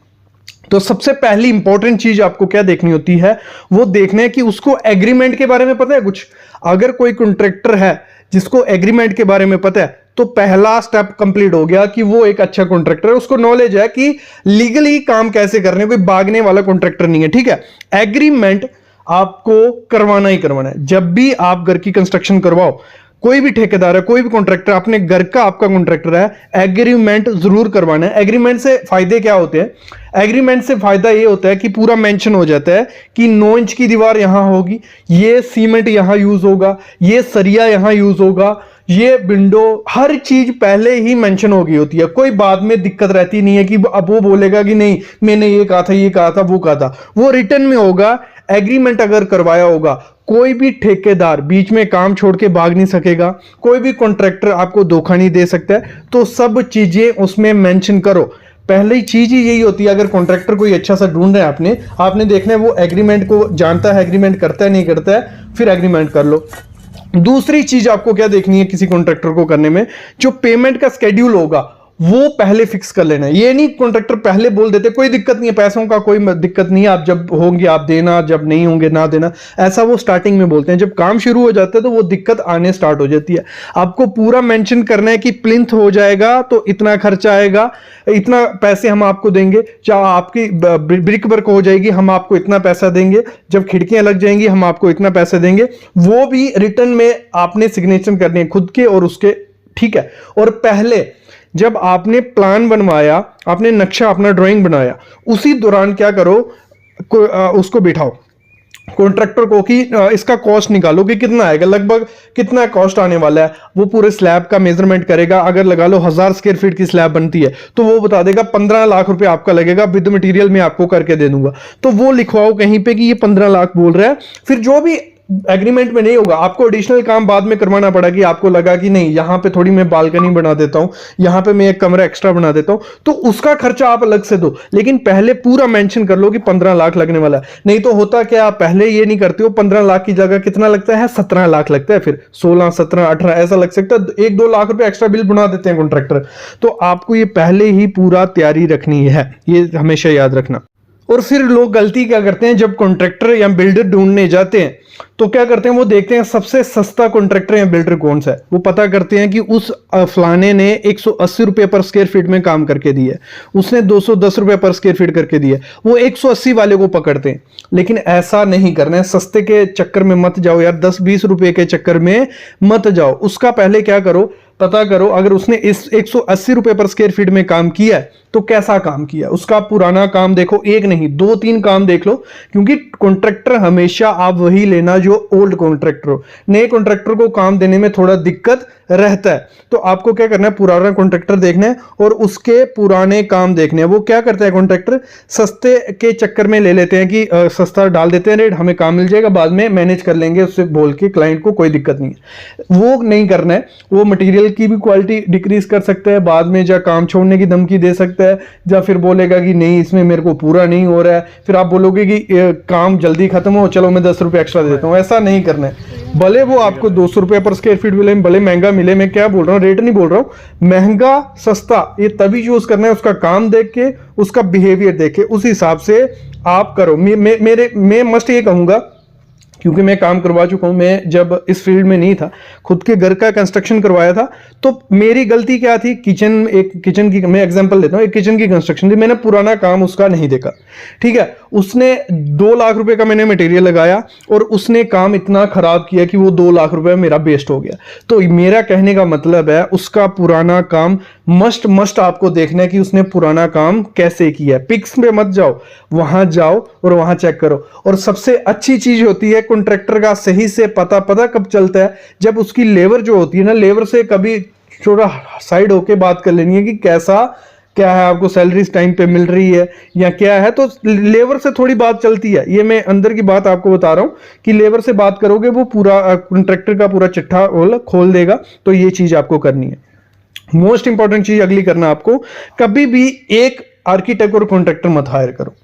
तो सबसे पहली इंपॉर्टेंट चीज आपको क्या देखनी होती है, वो देखना है कि उसको एग्रीमेंट के बारे में पता है कुछ। अगर कोई कॉन्ट्रैक्टर है जिसको एग्रीमेंट के बारे में पता है, तो पहला स्टेप कंप्लीट हो गया कि वो एक अच्छा कॉन्ट्रैक्टर है, उसको नॉलेज है कि लीगली काम कैसे करने, कोई भागने वाला कॉन्ट्रैक्टर नहीं है, ठीक है। एग्रीमेंट आपको करवाना ही करवाना है। जब भी आप घर की कंस्ट्रक्शन करवाओ, कोई भी ठेकेदार है, कोई भी कॉन्ट्रैक्टर, अपने घर का आपका कॉन्ट्रैक्टर है, एग्रीमेंट जरूर करवाना है। एग्रीमेंट से फायदे क्या होते हैं, एग्रीमेंट से फायदा ये होता है कि पूरा मेंशन हो जाता है कि 9 इंच की दीवार यहां होगी, ये सीमेंट यहां यूज होगा, ये सरिया यहां यूज होगा, ये विंडो, हर चीज पहले ही मेंशन हो गई होती है। कोई बाद में दिक्कत रहती नहीं है कि अब वो बोलेगा कि नहीं मैंने ये कहा था, ये कहा था, वो कहा था। वो रिटर्न में होगा। एग्रीमेंट अगर करवाया होगा, कोई भी ठेकेदार बीच में काम छोड़ के भाग नहीं सकेगा, कोई भी कॉन्ट्रैक्टर आपको धोखा नहीं दे सकता है। तो सब चीजें उसमें मेंशन करो। पहली चीज ही यही होती है, अगर कॉन्ट्रैक्टर कोई अच्छा सा ढूंढ रहे हैं आपने देखना है वो एग्रीमेंट को जानता है, एग्रीमेंट करता है नहीं करता है, फिर एग्रीमेंट कर लो। दूसरी चीज आपको क्या देखनी है किसी कॉन्ट्रैक्टर को करने में, जो पेमेंट का स्केड्यूल होगा वो पहले फिक्स कर लेना है। ये नहीं कॉन्ट्रैक्टर पहले बोल देते कोई दिक्कत नहीं है, पैसों का कोई दिक्कत नहीं है, आप जब होंगे आप देना, जब नहीं होंगे ना देना, ऐसा वो स्टार्टिंग में बोलते हैं। जब काम शुरू हो जाता है तो वो दिक्कत आने स्टार्ट हो जाती है। आपको पूरा मेंशन करना है कि प्लिंथ हो जाएगा तो इतना खर्चा आएगा, इतना पैसे हम आपको देंगे, चाहे आपकी ब्रिक वर्क हो जाएगी हम आपको इतना पैसा देंगे, जब खिड़कियां लग जाएंगी हम आपको इतना पैसे देंगे। वो भी रिटर्न में आपने सिग्नेचर करने खुद के और उसके, ठीक है। और पहले जब आपने प्लान बनवाया, आपने नक्शा अपना ड्राइंग बनाया, उसी दौरान क्या करो, उसको बिठाओ कॉन्ट्रैक्टर को कि इसका कॉस्ट निकालो कि कितना आएगा, लगभग कितना कॉस्ट आने वाला है। वो पूरे स्लैब का मेजरमेंट करेगा। अगर लगा लो 1000 स्क्वायर फीट की स्लैब बनती है तो वो बता देगा 15 लाख रुपए आपका लगेगा, विद मटेरियल में आपको करके दे दूंगा। तो वो लिखवाओ कहीं पे कि ये 15 लाख बोल रहा है। फिर जो भी एग्रीमेंट में नहीं होगा, आपको एडिशनल काम बाद में करवाना पड़ा कि आपको लगा कि नहीं यहाँ पे थोड़ी मैं बालकनी बना देता हूँ, यहाँ पे मैं एक कमरा एक्स्ट्रा बना देता हूँ, तो उसका खर्चा आप अलग से दो, लेकिन पहले पूरा मेंशन कर लो कि 15 लाख लगने वाला है। नहीं तो होता क्या, आप पहले ये नहीं करते हो, 15 लाख की जगह कितना लगता है, 17 लाख लगता है, फिर 16, 17, 18 ऐसा लग सकता है, 1-2 लाख रुपए एक्स्ट्रा बिल बना देते हैं कॉन्ट्रैक्टर। तो आपको ये पहले ही पूरा तैयारी रखनी है, ये हमेशा याद रखना। और फिर लोग गलती क्या करते हैं, जब कॉन्ट्रैक्टर या बिल्डर ढूंढने जाते हैं तो क्या करते हैं, वो देखते हैं सबसे सस्ता कॉन्ट्रैक्टर या बिल्डर कौन सा है, वो पता करते हैं कि उस फलाने ने 180 रुपए पर स्क्वायर फीट में काम करके दिया है, उसने 210 रुपए पर स्क्वायर फीट करके दिया है, वो 180 वाले को पकड़ते हैं। लेकिन ऐसा नहीं करना है, सस्ते के चक्कर में मत जाओ यार, 10-20 रुपए के चक्कर में मत जाओ। उसका पहले क्या करो, पता करो अगर उसने इस 180 रुपए पर स्क्वायर फीट में काम किया है तो कैसा काम किया, उसका पुराना काम देखो, एक नहीं 2-3 काम देख लो, क्योंकि कॉन्ट्रैक्टर हमेशा आप वही लेना जो ओल्ड कॉन्ट्रैक्टर हो। नए कॉन्ट्रैक्टर को काम देने में थोड़ा दिक्कत रहता है, तो आपको क्या करना है, पुराना कॉन्ट्रैक्टर देखना है और उसके पुराने काम देखने हैं। वो क्या करता है कॉन्ट्रैक्टर, सस्ते के चक्कर में ले लेते हैं कि सस्ता डाल देते हैं रेट, हमें काम मिल जाएगा, बाद में मैनेज कर लेंगे उससे बोल के, क्लाइंट को कोई दिक्कत नहीं है। वो नहीं करना है, वो मटेरियल की भी क्वालिटी डिक्रीज कर सकता है, बाद में जा काम छोड़ने की धमकी दे सकता है, या फिर बोलेगा कि नहीं इसमें मेरे को पूरा नहीं हो रहा है, फिर आप बोलोगे कि काम जल्दी खत्म हो, चलो मैं 10 रुपये एक्स्ट्रा देता हूँ। ऐसा नहीं करना है, भले वो आपको 200 रुपये पर स्क्वायर फीट मिले, भले महंगा मिले, मैं क्या बोल रहा हूँ, रेट नहीं बोल रहा हूँ, महंगा सस्ता ये तभी यूज करना है, उसका काम देख के, उसका बिहेवियर देख के, उस हिसाब से आप करो। मैं मस्ट ये कहूंगा, क्योंकि मैं काम करवा चुका हूं, मैं जब इस फील्ड में नहीं था, खुद के घर का कंस्ट्रक्शन करवाया था, तो मेरी गलती क्या थी, एक किचन की मैं एग्जांपल लेता हूं, एक किचन की कंस्ट्रक्शन थी, मैंने पुराना काम उसका नहीं देखा, ठीक है, उसने 2 लाख रुपए का मैंने मटेरियल लगाया और उसने काम इतना खराब किया कि वो 2 लाख रुपए मेरा वेस्ट हो गया। तो मेरा कहने का मतलब है, उसका पुराना काम मस्ट आपको देखना है कि उसने पुराना काम कैसे किया है। पिक्स पे मत जाओ, वहां जाओ और वहां चेक करो। और सबसे अच्छी चीज होती है कॉन्ट्रैक्टर का सही से पता कब चलता है, जब उसकी लेबर जो होती है ना, लेबर से कभी थोड़ा साइड होके बात कर लेनी है कि कैसा क्या है, आपको सैलरी टाइम पे मिल रही है या क्या है, तो लेबर से थोड़ी बात चलती है। ये मैं अंदर की बात आपको बता रहा हूं कि लेबर से बात करोगे, वो पूरा कॉन्ट्रैक्टर का पूरा चिट्ठा खोल देगा। तो ये चीज आपको करनी है। मोस्ट इंपॉर्टेंट चीज अगली करना, आपको कभी भी एक आर्किटेक्ट और कॉन्ट्रैक्टर मत हायर करो।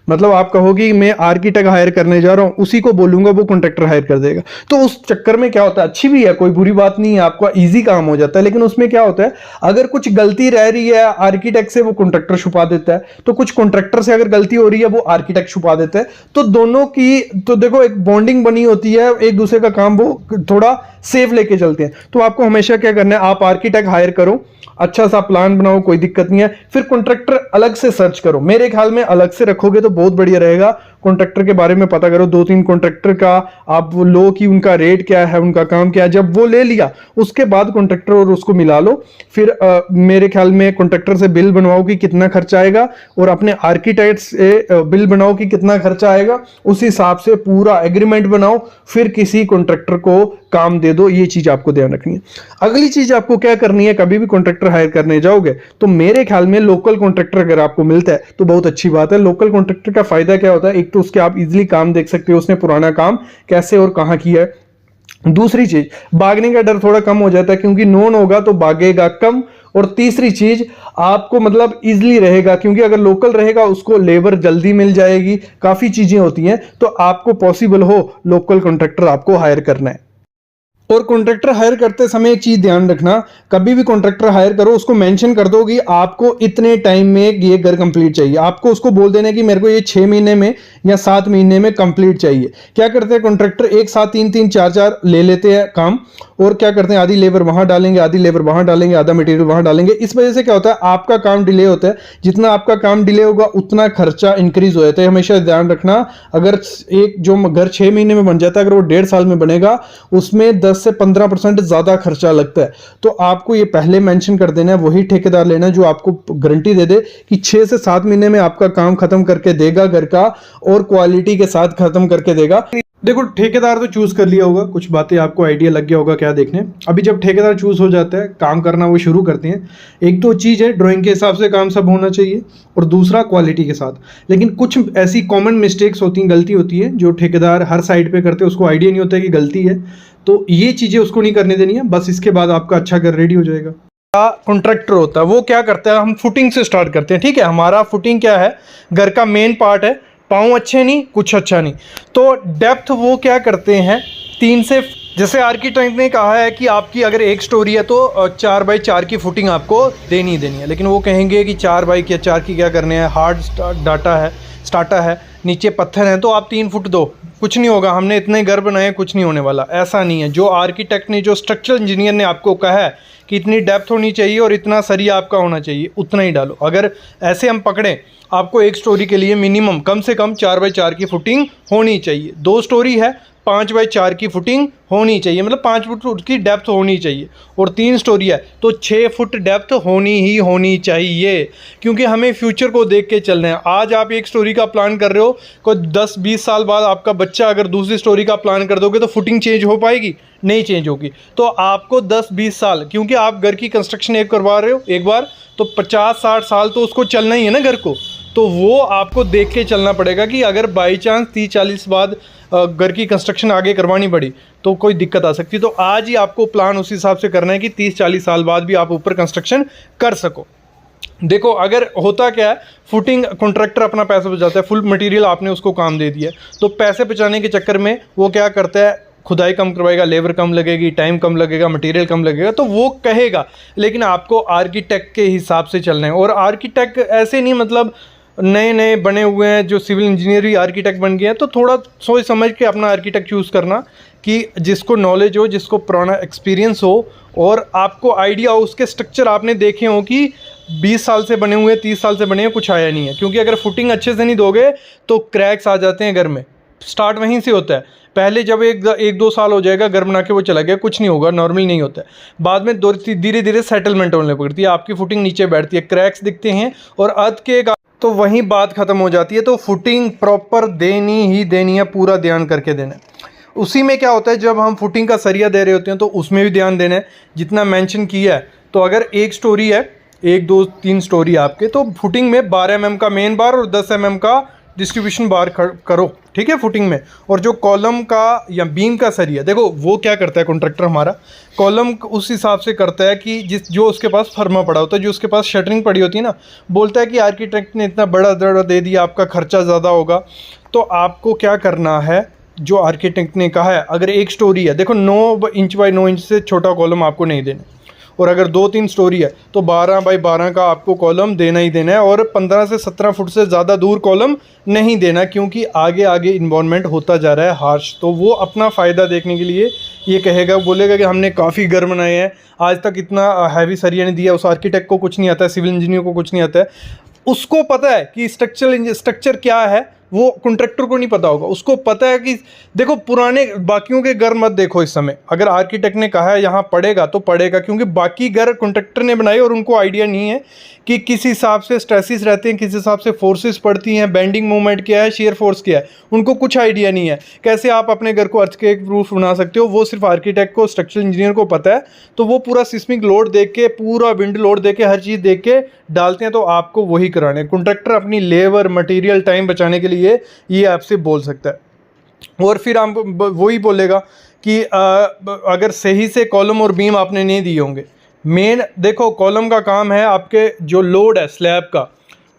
मतलब आप कहोगे मैं आर्किटेक्ट हायर करने जा रहा हूं, उसी को बोलूंगा वो कॉन्ट्रैक्टर हायर कर देगा, तो उस चक्कर में क्या होता है, अच्छी भी है, कोई बुरी बात नहीं है, आपका इजी काम हो जाता है, लेकिन उसमें क्या होता है, अगर कुछ गलती रह रही है आर्किटेक्ट से, वो कॉन्ट्रैक्टर छुपा देता है, तो कुछ कॉन्ट्रैक्टर से अगर गलती हो रही है, वो आर्किटेक्ट छुपा देता है। तो दोनों की तो देखो एक बॉन्डिंग बनी होती है, एक दूसरे का काम वो थोड़ा सेफ लेके चलते हैं। तो आपको हमेशा क्या करना है, आप आर्किटेक्ट हायर करो, अच्छा सा प्लान बनाओ, कोई दिक्कत नहीं है, फिर कॉन्ट्रैक्टर अलग से सर्च करो। मेरे ख्याल में अलग से रखोगे तो बहुत बढ़िया रहेगा। कॉन्ट्रैक्टर के बारे में पता करो, 2-3 कॉन्ट्रैक्टर का आप लो कि उनका रेट क्या है, उनका काम क्या है। जब वो ले लिया उसके बाद कॉन्ट्रैक्टर और उसको मिला लो, फिर मेरे ख्याल में कॉन्ट्रैक्टर से बिल बनवाओ कि कितना खर्चा आएगा, और अपने आर्किटेक्ट से बिल बनाओ कि कितना खर्चा आएगा, उस हिसाब से पूरा एग्रीमेंट बनाओ, फिर किसी कॉन्ट्रैक्टर को काम दे दो। ये चीज आपको ध्यान रखनी है। अगली चीज आपको क्या करनी है, कभी भी कॉन्ट्रैक्टर हायर करने जाओगे तो मेरे ख्याल में लोकल कॉन्ट्रैक्टर अगर आपको मिलता है तो बहुत अच्छी बात है। लोकल कॉन्ट्रैक्टर का फायदा क्या होता है, एक तो उसके आप इजीली काम देख सकते हो, उसने पुराना काम कैसे और कहां किया है। दूसरी चीज, भागने का डर थोड़ा कम हो जाता है, क्योंकि नोन होगा तो भागेगा कम। और तीसरी चीज, आपको मतलब इजीली रहेगा, क्योंकि अगर लोकल रहेगा उसको लेबर जल्दी मिल जाएगी, काफी चीजें होती हैं, तो आपको पॉसिबल हो लोकल कॉन्ट्रैक्टर आपको हायर करना है। और कॉन्ट्रैक्टर हायर करते समय एक चीज ध्यान रखना, कभी भी कॉन्ट्रैक्टर हायर करो उसको मेंशन कर दो कि आपको इतने टाइम में ये घर कंप्लीट चाहिए। आपको उसको बोल देना कि मेरे को ये 6 महीने में या 7 महीने में कंप्लीट चाहिए। क्या करते हैं कॉन्ट्रैक्टर, एक साथ 3-3, 4-4 ले लेते हैं काम, और क्या करते हैं, आधी लेबर वहां डालेंगे, आधी लेबर वहां डालेंगे, आधा मटेरियल वहां डालेंगे। इस वजह से क्या होता है, आपका काम डिले होता है। जितना आपका काम डिले होगा उतना खर्चा इंक्रीज हो जाता है। हमेशा ध्यान रखना, अगर एक जो घर 6 महीने में बन जाता है, अगर वो 1.5 साल में बनेगा, उसमें 10 से 15% ज्यादा खर्चा लगता है। तो आपको ये पहले मेंशन कर देना है, वही ठेकेदार लेना जो आपको गारंटी दे दे कि 6 से 7 महीने में आपका काम खत्म करके देगा घर का, और क्वालिटी के साथ खत्म करके देगा। देखो ठेकेदार तो चूज़ कर लिया होगा, कुछ बातें आपको आइडिया लग गया होगा क्या देखने। अभी जब ठेकेदार चूज़ हो जाता है, काम करना वो शुरू करते हैं, एक तो चीज़ है ड्राइंग के हिसाब से काम सब होना चाहिए, और दूसरा क्वालिटी के साथ। लेकिन कुछ ऐसी कॉमन मिस्टेक्स होती हैं, गलती होती है जो ठेकेदार हर साइड पे करते हैं, उसको आइडिया नहीं होता है कि गलती है, तो ये चीज़ें उसको नहीं करने देनी है। बस इसके बाद आपका अच्छा घर रेडी हो जाएगा। कॉन्ट्रैक्टर होता है वो क्या करता है, हम फुटिंग से स्टार्ट करते हैं, ठीक है। हमारा फुटिंग क्या है, घर का मेन पार्ट है, पाँव अच्छे नहीं कुछ अच्छा नहीं, तो डेप्थ वो क्या करते हैं 3 से, जैसे आर्किटेक्ट ने कहा है कि आपकी अगर 1 स्टोरी है तो 4x4 की फुटिंग आपको देनी ही देनी है। लेकिन वो कहेंगे कि 4x4 की क्या करने हैं, हार्ड डाटा है, स्टाटा है, नीचे पत्थर हैं, तो आप 3 फुट दो, कुछ नहीं होगा, हमने इतने घर बनाए, कुछ नहीं होने वाला। ऐसा नहीं है। जो आर्किटेक्ट ने, जो स्ट्रक्चरल इंजीनियर ने आपको कहा है कि इतनी डेप्थ होनी चाहिए और इतना सरिया आपका होना चाहिए, उतना ही डालो। अगर ऐसे हम पकड़ें, आपको 1 स्टोरी के लिए मिनिमम कम से कम 4x4 की फुटिंग होनी चाहिए। 2 स्टोरी है, 5x4 की फुटिंग होनी चाहिए, मतलब 5 फुट की डेप्थ होनी चाहिए। और 3 स्टोरी है तो 6 फुट डेप्थ होनी ही होनी चाहिए, क्योंकि हमें फ्यूचर को देख के चलना है। आज आप 1 स्टोरी का प्लान कर रहे हो, कोई 10-20 साल बाद आपका बच्चा अगर दूसरी स्टोरी का प्लान कर दोगे तो फुटिंग चेंज हो पाएगी? नहीं चेंज होगी। तो आपको 10-20 साल, क्योंकि आप घर की कंस्ट्रक्शन एक करवा रहे हो एक बार, तो 50-60 साल तो उसको चलना ही है ना घर को, तो वो आपको देख के चलना पड़ेगा कि अगर बाई चांस 30-40 बाद घर की कंस्ट्रक्शन आगे करवानी पड़ी तो कोई दिक्कत आ सकती है। तो आज ही आपको प्लान उस हिसाब से करना है कि 30-40 साल बाद भी आप ऊपर कंस्ट्रक्शन कर सको। देखो अगर होता क्या है, फुटिंग कॉन्ट्रैक्टर अपना पैसा बचाता है, फुल मटेरियल आपने उसको काम दे दिया, तो पैसे बचाने के चक्कर में वो क्या करता है, खुदाई कम करवाएगा, लेबर कम लगेगी, टाइम कम लगेगा, मटेरियल कम लगेगा, तो वो कहेगा। लेकिन आपको आर्किटेक्ट के हिसाब से चलना है। और आर्किटेक्ट ऐसे नहीं मतलब नए नए बने हुए हैं जो सिविल इंजीनियर ही आर्किटेक्ट बन गए हैं, तो थोड़ा सोच समझ के अपना आर्किटेक्ट चूज़ करना, कि जिसको नॉलेज हो, जिसको पुराना एक्सपीरियंस हो और आपको आइडिया हो, उसके स्ट्रक्चर आपने देखे हो कि 20 साल से बने हुए, 30 साल से बने हैं, कुछ आया नहीं है। क्योंकि अगर फुटिंग अच्छे से नहीं दोगे तो क्रैक्स आ जाते हैं घर में। स्टार्ट वहीं से होता है। पहले जब 1-2 साल हो जाएगा घर बना के वो चला गया, कुछ नहीं होगा, नॉर्मल नहीं होता है। बाद में धीरे धीरे सेटलमेंट होने पड़ती है, आपकी फुटिंग नीचे बैठती है, क्रैक्स दिखते हैं और अर्थ के, तो वहीं बात ख़त्म हो जाती है। तो फुटिंग प्रॉपर देनी ही देनी है, पूरा ध्यान करके देना है। उसी में क्या होता है, जब हम फुटिंग का सरिया दे रहे होते हैं तो उसमें भी ध्यान देना है, जितना मेंशन किया है। तो अगर 1 स्टोरी है, 1-2-3 स्टोरी आपके, तो फुटिंग में 12 mm का मेन बार और 10 mm का डिस्ट्रीब्यूशन बार करो, ठीक है, फुटिंग में। और जो कॉलम का या बीम का सरिया, देखो वो क्या करता है कॉन्ट्रैक्टर हमारा, कॉलम उस हिसाब से करता है कि जो उसके पास फर्मा पड़ा होता है, जो उसके पास शटरिंग पड़ी होती है ना, बोलता है कि आर्किटेक्ट ने इतना बड़ा दड़ा दे दिया, आपका खर्चा ज़्यादा होगा। तो आपको क्या करना है, जो आर्किटेक्ट ने कहा है, अगर 1 स्टोरी है, देखो 9 इंच बाई 9 इंच से छोटा कॉलम आपको नहीं देना। और अगर 2-3 स्टोरी है तो 12 बाई 12 का आपको कॉलम देना ही देना है। और 15 से 17 फुट से ज़्यादा दूर कॉलम नहीं देना, क्योंकि आगे आगे इन्वायरमेंट होता जा रहा है हार्श। तो वो अपना फ़ायदा देखने के लिए ये कहेगा, बोलेगा कि हमने काफ़ी घर बनाए हैं, आज तक इतना हैवी सरिया नहीं दिया। उस आर्किटेक्ट को कुछ नहीं आता है, सिविल इंजीनियर को कुछ नहीं आता है, उसको पता है कि स्ट्रक्चर क्या है, वो कॉन्ट्रैक्टर को नहीं पता होगा। उसको पता है कि देखो पुराने बाकियों के घर मत देखो इस समय, अगर आर्किटेक्ट ने कहा है यहाँ पड़ेगा तो पड़ेगा, क्योंकि बाकी घर कॉन्ट्रैक्टर ने बनाए और उनको आइडिया नहीं है कि किस हिसाब से स्ट्रेसिस रहते हैं, किस हिसाब से फोर्सेस पड़ती हैं, बेंडिंग मोमेंट क्या है, शेयर फोर्स क्या है, उनको कुछ आइडिया नहीं है। कैसे आप अपने घर को अर्थक्वेक प्रूफ बना सकते हो, वो सिर्फ आर्किटेक्ट को, स्ट्रक्चरल इंजीनियर को पता है। तो वो पूरा सिस्मिक लोड देख के, पूरा विंड लोड देख के, हर चीज़ देख के डालते हैं। तो आपको वही कराने, कॉन्ट्रैक्टर अपनी लेबर मटेरियल टाइम बचाने के लिए ये आपसे बोल सकता है। और फिर हम वही बोलेगा कि अगर सही से कॉलम और बीम आपने नहीं दिए होंगे, मेन देखो कॉलम का काम है आपके जो लोड है स्लैब का,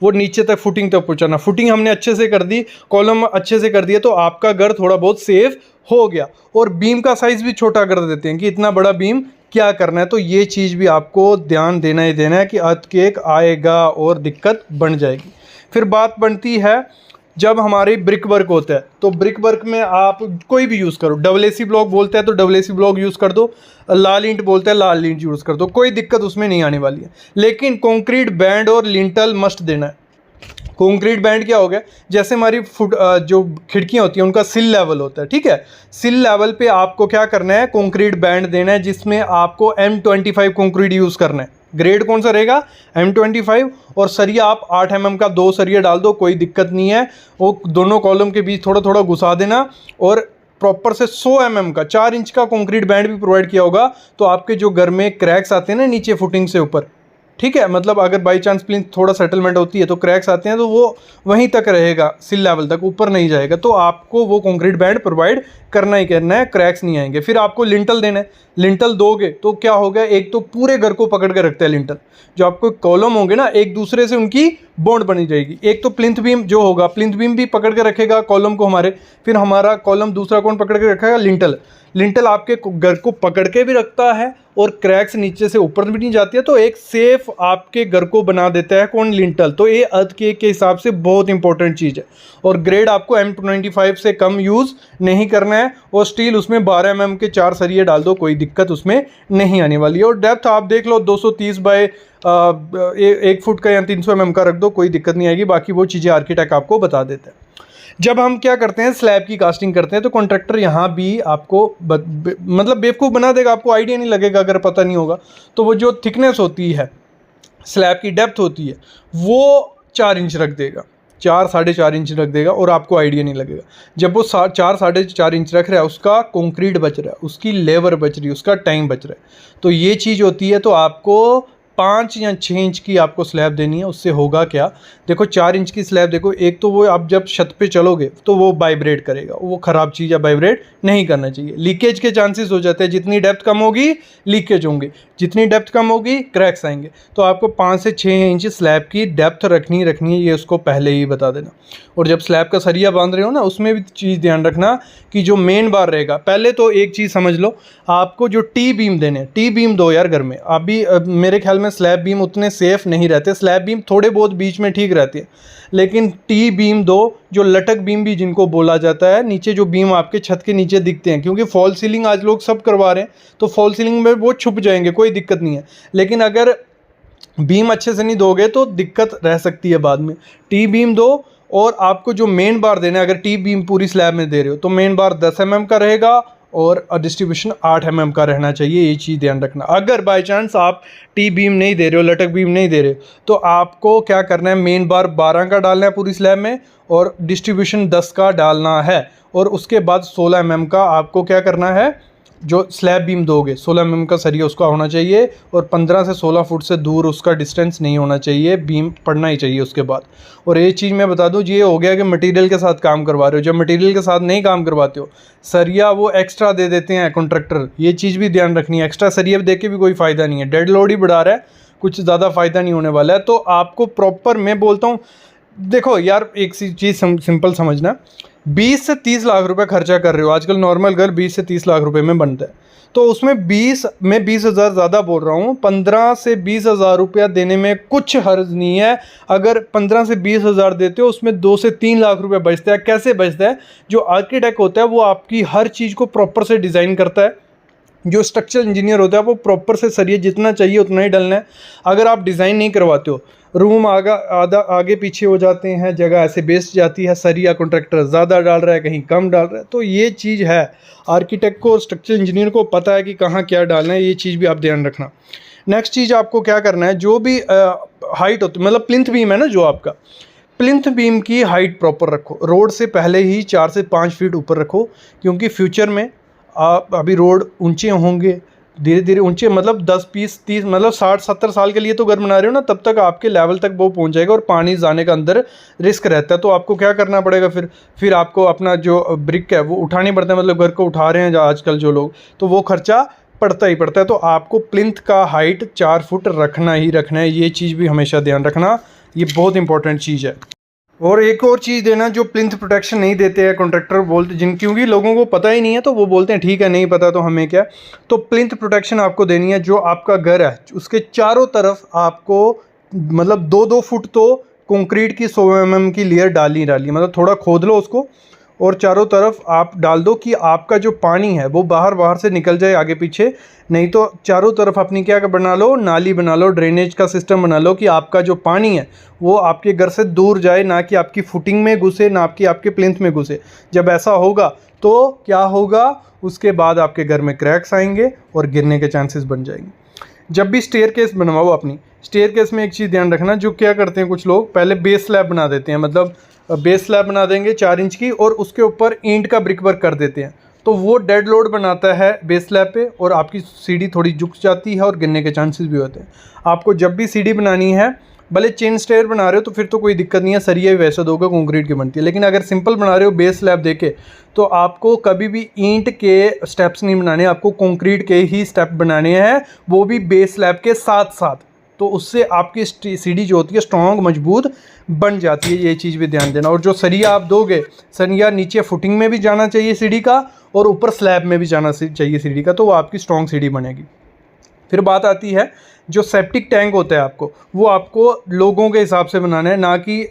वो नीचे तक फुटिंग तक पहुंचाना। फुटिंग हमने अच्छे से कर दी, कॉलम अच्छे से कर दिया, तो आपका घर थोड़ा बहुत सेफ हो गया। और बीम का साइज़ भी छोटा कर देते हैं कि इतना बड़ा बीम क्या करना है। तो ये चीज़ भी आपको ध्यान देना ही देना है कि अर्थक्वेक आएगा और दिक्कत बन जाएगी। फिर बात बनती है जब हमारी ब्रिक वर्क होता है, तो ब्रिक वर्क में आप कोई भी यूज़ करो, AAC ब्लॉक बोलते हैं तो AAC ब्लॉक यूज़ कर दो, लाल ईंट बोलते हैं लाल ईंट यूज़ कर दो, कोई दिक्कत उसमें नहीं आने वाली है। लेकिन कंक्रीट बैंड और लिंटल मस्ट देना है। कंक्रीट बैंड क्या हो गया, जैसे हमारी जो खिड़कियाँ होती हैं उनका सिल लेवल होता है, ठीक है, सिल लेवल पे आपको क्या करना है, कंक्रीट बैंड देना है, जिसमें आपको M25 कंक्रीट यूज़ करना है। ग्रेड कौन सा रहेगा, M25। और सरिया आप 8 mm का 2 सरिया डाल दो, कोई दिक्कत नहीं है। वो दोनों कॉलम के बीच थोड़ा थोड़ा घुसा देना और प्रॉपर से 100 mm का 4 इंच का कंक्रीट बैंड भी प्रोवाइड किया होगा, तो आपके जो घर में क्रैक्स आते हैं ना नीचे फुटिंग से ऊपर, ठीक है, मतलब अगर बाई चांस प्लिंथ थोड़ा सेटलमेंट होती है तो क्रैक्स आते हैं, तो वो वहीं तक रहेगा, सिल लेवल तक, ऊपर नहीं जाएगा। तो आपको वो कंक्रीट बैंड प्रोवाइड करना ही करना है, क्रैक्स नहीं आएंगे। फिर आपको लिंटल देना है, लिंटल दोगे तो क्या होगा, एक तो पूरे घर को पकड़ के रखता है लिंटल, जो आपको कॉलम होंगे ना एक दूसरे से उनकी बॉन्ड बनी जाएगी। एक तो प्लिंथ बीम जो होगा, प्लिंथ बीम भी पकड़ के रखेगा कॉलम को हमारे, फिर हमारा कॉलम दूसरा कौन पकड़ के रखेगा, लिंटल। लिंटल आपके घर को पकड़ के भी रखता है और क्रैक्स नीचे से ऊपर भी नहीं जाती है, तो एक सेफ आपके घर को बना देता है कौन, लिंटल। तो ये अर्थक्वेक के हिसाब से बहुत इंपॉर्टेंट चीज़ है। और ग्रेड आपको M295 से कम यूज़ नहीं करना है, और स्टील उसमें 12 mm के 4 सरिये डाल दो, कोई दिक्कत उसमें नहीं आने वाली है। और डेप्थ आप देख लो 230 बाय 1 फुट का या 300 mm का रख दो, कोई दिक्कत नहीं आएगी। बाकी वो चीज़ें आर्किटेक्ट आपको बता देते हैं। जब हम क्या करते हैं, स्लैब की कास्टिंग करते हैं, तो कॉन्ट्रैक्टर यहाँ भी आपको मतलब बेवकूफ़ बना देगा, आपको आइडिया नहीं लगेगा अगर पता नहीं होगा। तो वो जो थिकनेस होती है, स्लैब की डेप्थ होती है, वो 4 इंच रख देगा, 4 साढ़े 4 इंच रख देगा, और आपको आइडिया नहीं लगेगा। जब वो 4 साढ़े 4 इंच रख रहा है, उसका कंक्रीट बच रहा है, उसकी लेबर बच रही है, उसका टाइम बच रहा है। तो ये चीज़ होती है। तो आपको 5 या 6 इंच की आपको स्लैब देनी है। उससे होगा क्या, देखो 4 इंच की स्लैब, देखो एक तो वो आप जब छत पे चलोगे तो वो वाइब्रेट करेगा, वो ख़राब चीज़ है, वाइब्रेट नहीं करना चाहिए। लीकेज के चांसेस हो जाते हैं, जितनी डेप्थ कम होगी लीकेज होंगे, जितनी डेप्थ कम होगी क्रैक्स आएंगे। तो आपको 5 से 6 इंच स्लैब की डेप्थ रखनी है, ये उसको पहले ही बता देना। और जब स्लैब का सरिया बांध रहे हो ना, उसमें भी चीज़ ध्यान रखना कि जो मेन बार रहेगा, पहले तो एक चीज़ समझ लो, आपको जो टी बीम देने, टी बीम दो यार घर में। अभी मेरे ख्याल में स्लैब बीम उतने सेफ नहीं रहते, स्लैब बीम थोड़े बहुत बीच में ठीक रहती है, लेकिन टी बीम दो, जो लटक बीम भी जिनको बोला जाता है, नीचे जो बीम आपके छत के नीचे दिखते हैं, क्योंकि फॉल सीलिंग आज लोग सब करवा रहे हैं, तो फॉल सीलिंग में वो छुप जाएंगे, कोई दिक्कत नहीं है। लेकिन अगर बीम अच्छे से नहीं दोगे तो दिक्कत रह सकती है बाद में। टी बीम दो, और आपको जो मेन बार देना है, अगर टी बीम पूरी स्लैब में दे रहे हो तो मेन बार 10 mm का रहेगा, और डिस्ट्रीब्यूशन 8 mm का रहना चाहिए। ये चीज़ ध्यान रखना। अगर बाय चांस आप टी बीम नहीं दे रहे हो, लटक बीम नहीं दे रहे हो, तो आपको क्या करना है, मेन बार 12 का डालना है पूरी स्लैब में, और डिस्ट्रीब्यूशन 10 का डालना है। और उसके बाद 16 mm का आपको क्या करना है, जो स्लैब बीम दोगे 16 mm का सरिया उसका होना चाहिए, और 15 से 16 फुट से दूर उसका डिस्टेंस नहीं होना चाहिए, बीम पड़ना ही चाहिए उसके बाद। और ये चीज़ मैं बता दूं, ये हो गया कि मटेरियल के साथ काम करवा रहे हो। जब मटेरियल के साथ नहीं काम करवाते हो, सरिया वो एक्स्ट्रा दे देते हैं कॉन्ट्रैक्टर, ये चीज़ भी ध्यान रखनी है। एक्स्ट्रा सरिया दे के भी कोई फ़ायदा नहीं है, डेड लोड ही बढ़ा रहा है, कुछ ज़्यादा फ़ायदा नहीं होने वाला है। तो आपको प्रॉपर, मैं बोलता हूँ, देखो यार एक चीज़ सिंपल समझना, 20 से 30 लाख रुपए खर्चा कर रहे हो, आजकल नॉर्मल घर 20 से 30 लाख रुपए में बनता है, तो उसमें मैं 20,000 ज़्यादा बोल रहा हूँ, 15 से 20,000 रुपया देने में कुछ हर्ज नहीं है। अगर 15 से 20,000 देते हो, उसमें 2 से 3 लाख रुपया बचता है। कैसे बचता है, जो आर्किटेक्ट होता है वो आपकी हर चीज़ को प्रॉपर से डिज़ाइन करता है, जो स्ट्रक्चरल इंजीनियर होता है वो प्रॉपर से सरिया जितना चाहिए उतना ही डलना है। अगर आप डिज़ाइन नहीं करवाते हो, रूम आगे पीछे हो जाते हैं, जगह ऐसे बेस्ट जाती है, सरिया कॉन्ट्रैक्टर ज़्यादा डाल रहा है, कहीं कम डाल रहा है, तो ये चीज़ है आर्किटेक्ट को और स्ट्रक्चरल इंजीनियर को पता है कि कहाँ क्या डालना है। ये चीज़ भी आप ध्यान रखना। नेक्स्ट चीज़ आपको क्या करना है, जो भी हाइट होती है, मतलब प्लिंथ बीम है ना, जो आपका प्लिंथ बीम की हाइट प्रॉपर रखो, रोड से पहले ही 4 से 5 फीट ऊपर रखो, क्योंकि फ्यूचर में आप अभी रोड ऊंचे होंगे, धीरे धीरे ऊंचे, मतलब 10 20 30 मतलब 60-70 साल के लिए तो घर बना रहे हो ना, तब तक आपके लेवल तक वो पहुंच जाएगा, और पानी जाने का अंदर रिस्क रहता है। तो आपको क्या करना पड़ेगा, फिर आपको अपना जो ब्रिक है वो उठानी पड़ता है, मतलब घर को उठा रहे हैं आजकल जो लोग, तो वो खर्चा पड़ता ही पड़ता है। तो आपको प्लिंथ का हाइट 4 फुट रखना ही रखना है, ये चीज़ भी हमेशा ध्यान रखना, ये बहुत इंपॉर्टेंट चीज़ है। और एक और चीज़ देना, जो प्लिंथ प्रोटेक्शन नहीं देते हैं कॉन्ट्रैक्टर, बोलते क्योंकि लोगों को पता ही नहीं है, तो वो बोलते हैं ठीक है नहीं पता तो हमें क्या। तो प्लिंथ प्रोटेक्शन आपको देनी है। जो आपका घर है उसके चारों तरफ आपको मतलब 2-2 फुट तो कंक्रीट की 100 mm की लेयर डालनी, मतलब थोड़ा खोद लो उसको, और चारों तरफ आप डाल दो कि आपका जो पानी है वो बाहर से निकल जाए आगे पीछे। नहीं तो चारों तरफ अपनी क्या बना लो, नाली बना लो, ड्रेनेज का सिस्टम बना लो, कि आपका जो पानी है वो आपके घर से दूर जाए, ना कि आपकी फुटिंग में घुसे, ना आपके प्लिंथ में घुसे। जब ऐसा होगा तो क्या होगा, उसके बाद आपके घर में क्रैक्स आएंगे और गिरने के चांसेस बन जाएंगे। जब भी स्टेयर केस बनवाओ, अपनी स्टेयर केस में एक चीज़ ध्यान रखना, जो क्या करते हैं कुछ लोग, पहले बेस स्लैब बना देते हैं, मतलब बेस स्लैब बना देंगे 4 इंच की, और उसके ऊपर ईंट का ब्रिक वर्क कर देते हैं। तो वो डेड लोड बनाता है बेस स्लैब पे और आपकी सीढ़ी थोड़ी झुक जाती है और गिरने के चांसेस भी होते हैं। आपको जब भी सीढ़ी बनानी है, भले चेन स्टेयर बना रहे हो तो फिर तो कोई दिक्कत नहीं है, सरिया भी वैसा दोगे, कंक्रीट की बनती है। लेकिन अगर सिंपल बना रहे हो बेस स्लैब देके, तो आपको कभी भी ईंट के स्टेप्स नहीं बनाने, आपको कंक्रीट के ही स्टेप बनाने हैं, वो भी बेस स्लैब के साथ साथ। तो उससे आपकी सीढ़ी जो होती है स्ट्रॉन्ग मजबूत बन जाती है, ये चीज़ भी ध्यान देना। और जो सरिया आप दोगे, सरिया नीचे फुटिंग में भी जाना चाहिए सीढ़ी का और ऊपर स्लैब में भी जाना चाहिए सीढ़ी का, तो वो आपकी स्ट्रॉन्ग सीढ़ी बनेगी। फिर बात आती है जो सेप्टिक टैंक होता है वो आपको लोगों के हिसाब से बनाना है, ना कि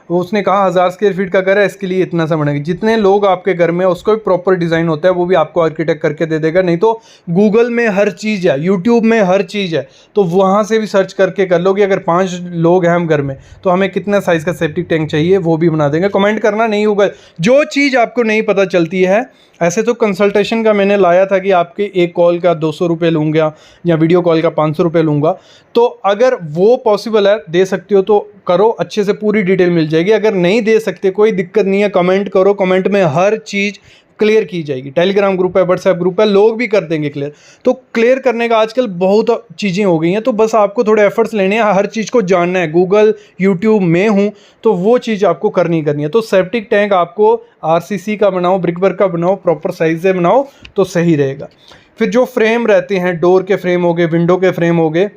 उसने कहा 1000 स्क्वायर फीट का घर है इसके लिए इतना सा बनेगा। जितने लोग आपके घर में, उसका भी प्रॉपर डिज़ाइन होता है, वो भी आपको आर्किटेक्ट करके दे देगा। नहीं तो गूगल में हर चीज़ है, यूट्यूब में हर चीज़ है, तो वहाँ से भी सर्च करके कर लो कि अगर 5 लोग हैं हम घर में तो हमें कितना साइज़ का सेप्टिक टैंक चाहिए, वो भी बना देंगे। कमेंट करना नहीं होगा जो चीज़ आपको नहीं पता चलती है। ऐसे तो कंसल्टेशन का मैंने लाया था कि आपके एक कॉल का 200 रुपये लूँगा या वीडियो कॉल का 500 रुपये लूँगा, तो अगर वो पॉसिबल है, दे सकते हो तो करो, अच्छे से पूरी डिटेल मिल जाएगी। अगर नहीं दे सकते कोई दिक्कत नहीं है, कमेंट करो, कमेंट में हर चीज़ क्लियर की जाएगी। टेलीग्राम ग्रुप है, व्हाट्सएप ग्रुप है, लोग भी कर देंगे क्लियर। तो क्लियर करने का आजकल बहुत चीज़ें हो गई हैं, तो बस आपको थोड़े एफर्ट्स लेने हैं, हर चीज़ को जानना है। गूगल यूट्यूब में हूँ तो वो चीज़ आपको करनी है। तो सेप्टिक टैंक आपको आरसीसी का बनाओ, ब्रिक वर्क का बनाओ, प्रॉपर साइज से बनाओ तो सही रहेगा। फिर जो फ्रेम रहते हैं, डोर के फ्रेम हो गए, विंडो के फ्रेम हो गए,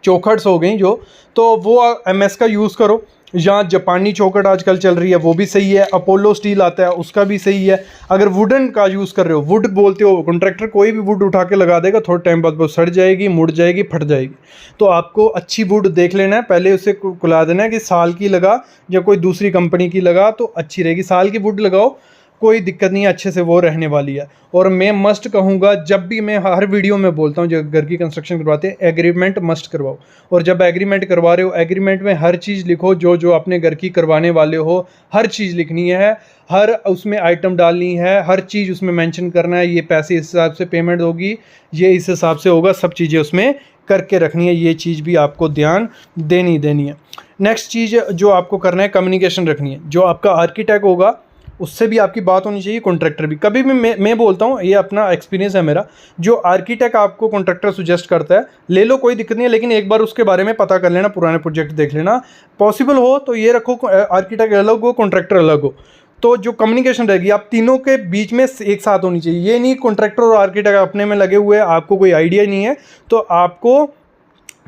चौखट्स हो गई जो, तो वो एमएस का यूज़ करो, या जापानी चौखट आजकल चल रही है वो भी सही है, अपोलो स्टील आता है उसका भी सही है। अगर वुडन का यूज़ कर रहे हो, वुड बोलते हो, कॉन्ट्रैक्टर कोई भी वुड उठा के लगा देगा, थोड़े टाइम बाद वो सड़ जाएगी, मुड़ जाएगी, फट जाएगी। तो आपको अच्छी वुड देख लेना है, पहले उसे खुला देना है कि साल की लगा या कोई दूसरी कंपनी की लगा तो अच्छी रहेगी। साल की वुड लगाओ, कोई दिक्कत नहीं है, अच्छे से वो रहने वाली है। और मैं मस्ट कहूँगा, जब भी मैं हर वीडियो में बोलता हूँ जो घर की कंस्ट्रक्शन करवाते हैं, एग्रीमेंट मस्ट करवाओ। और जब एग्रीमेंट करवा रहे हो, एग्रीमेंट में हर चीज़ लिखो, जो जो अपने घर की करवाने वाले हो हर चीज़ लिखनी है, हर उसमें आइटम डालनी है, हर चीज़ उसमें मेंशन करना है, ये पैसे इस हिसाब से पेमेंट होगी, ये इस हिसाब से होगा, सब चीज़ें उसमें करके रखनी है। ये चीज़ भी आपको ध्यान देनी है। नेक्स्ट चीज़ जो आपको करना है, कम्युनिकेशन रखनी है। जो आपका आर्किटेक्ट होगा उससे भी आपकी बात होनी चाहिए, कॉन्ट्रैक्टर भी। कभी भी मैं बोलता हूँ, ये अपना एक्सपीरियंस है मेरा, जो आर्किटेक्ट आपको कॉन्ट्रैक्टर सुजेस्ट करता है ले लो, कोई दिक्कत नहीं है, लेकिन एक बार उसके बारे में पता कर लेना, पुराने प्रोजेक्ट देख लेना। पॉसिबल हो तो ये रखो, आर्किटेक्ट अलग हो, कॉन्ट्रैक्टर अलग हो, तो जो कम्युनिकेशन रहेगी आप तीनों के बीच में एक साथ होनी चाहिए। ये नहीं कॉन्ट्रैक्टर और आर्किटेक्ट अपने में लगे हुए हैं, आपको कोई आइडिया नहीं है, तो आपको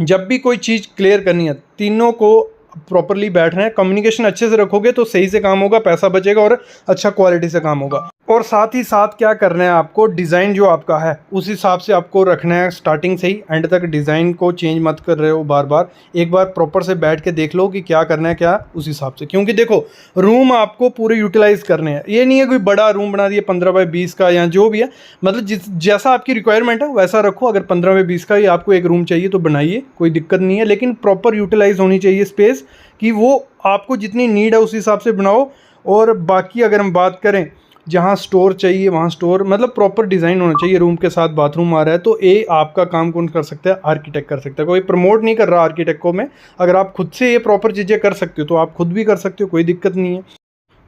जब भी कोई चीज़ क्लियर करनी है, तीनों को प्रॉपरली बैठना है। कम्युनिकेशन अच्छे से रखोगे तो सही से काम होगा, पैसा बचेगा और अच्छा क्वालिटी से काम होगा। और साथ ही साथ क्या करना है आपको, डिज़ाइन जो आपका है उस हिसाब से आपको रखना है, स्टार्टिंग से ही एंड तक डिज़ाइन को चेंज मत कर रहे हो बार बार। एक बार प्रॉपर से बैठ के देख लो कि क्या करना है, क्या उस हिसाब से। क्योंकि देखो, रूम आपको पूरे यूटिलाइज करने हैं, ये नहीं है कोई बड़ा रूम बना दिया 15 बाई 20 का या जो भी है, मतलब जैसा आपकी रिक्वायरमेंट है वैसा रखो। अगर 15 बाई 20 का ही आपको एक रूम चाहिए तो बनाइए, कोई दिक्कत नहीं है, लेकिन प्रॉपर यूटिलाइज होनी चाहिए स्पेस, कि वो आपको जितनी नीड है उस हिसाब से बनाओ। और बाकी अगर हम बात करें, जहाँ स्टोर चाहिए वहाँ स्टोर, मतलब प्रॉपर डिज़ाइन होना चाहिए। रूम के साथ बाथरूम आ रहा है तो ये आपका काम कौन कर सकता है, आर्किटेक्ट कर सकता है। कोई प्रमोट नहीं कर रहा आर्किटेक्ट को मैं, अगर आप खुद से ये प्रॉपर चीज़ें कर सकते हो तो आप खुद भी कर सकते हो, कोई दिक्कत नहीं है।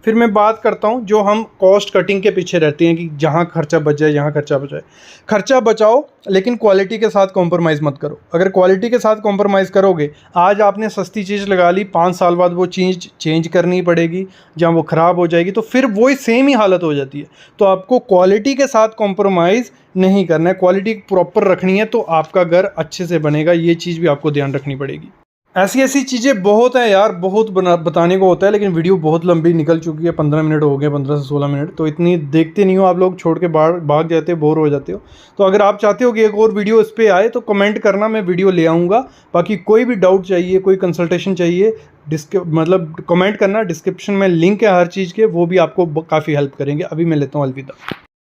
फिर मैं बात करता हूँ जो हम कॉस्ट कटिंग के पीछे रहते हैं कि जहाँ खर्चा बच जाए, यहाँ खर्चा बचाए। खर्चा बचाओ लेकिन क्वालिटी के साथ कॉम्प्रोमाइज़ मत करो। अगर क्वालिटी के साथ कॉम्प्रोमाइज़ करोगे, आज आपने सस्ती चीज़ लगा ली, 5 साल बाद वो चीज़ चेंज करनी पड़ेगी, जहाँ वो ख़राब हो जाएगी तो फिर वही सेम ही हालत हो जाती है। तो आपको क्वालिटी के साथ कॉम्प्रोमाइज़ नहीं करना है, क्वालिटी प्रॉपर रखनी है तो आपका घर अच्छे से बनेगा। ये चीज़ भी आपको ध्यान रखनी पड़ेगी। ऐसी चीज़ें बहुत हैं यार, बहुत बताने को होता है, लेकिन वीडियो बहुत लंबी निकल चुकी है, 15 मिनट हो गए, 15 से 16 मिनट, तो इतनी देखते नहीं हो आप लोग, छोड़ के भाग जाते हो, बोर हो जाते हो। तो अगर आप चाहते हो कि एक और वीडियो इस पर आए तो कमेंट करना, मैं वीडियो ले आऊँगा। बाकी कोई भी डाउट चाहिए, कोई कंसल्टेशन चाहिए, मतलब कमेंट करना, डिस्क्रिप्शन में लिंक है हर चीज़ के, वो भी आपको काफ़ी हेल्प करेंगे। अभी मैं लेता हूँ अलविदा।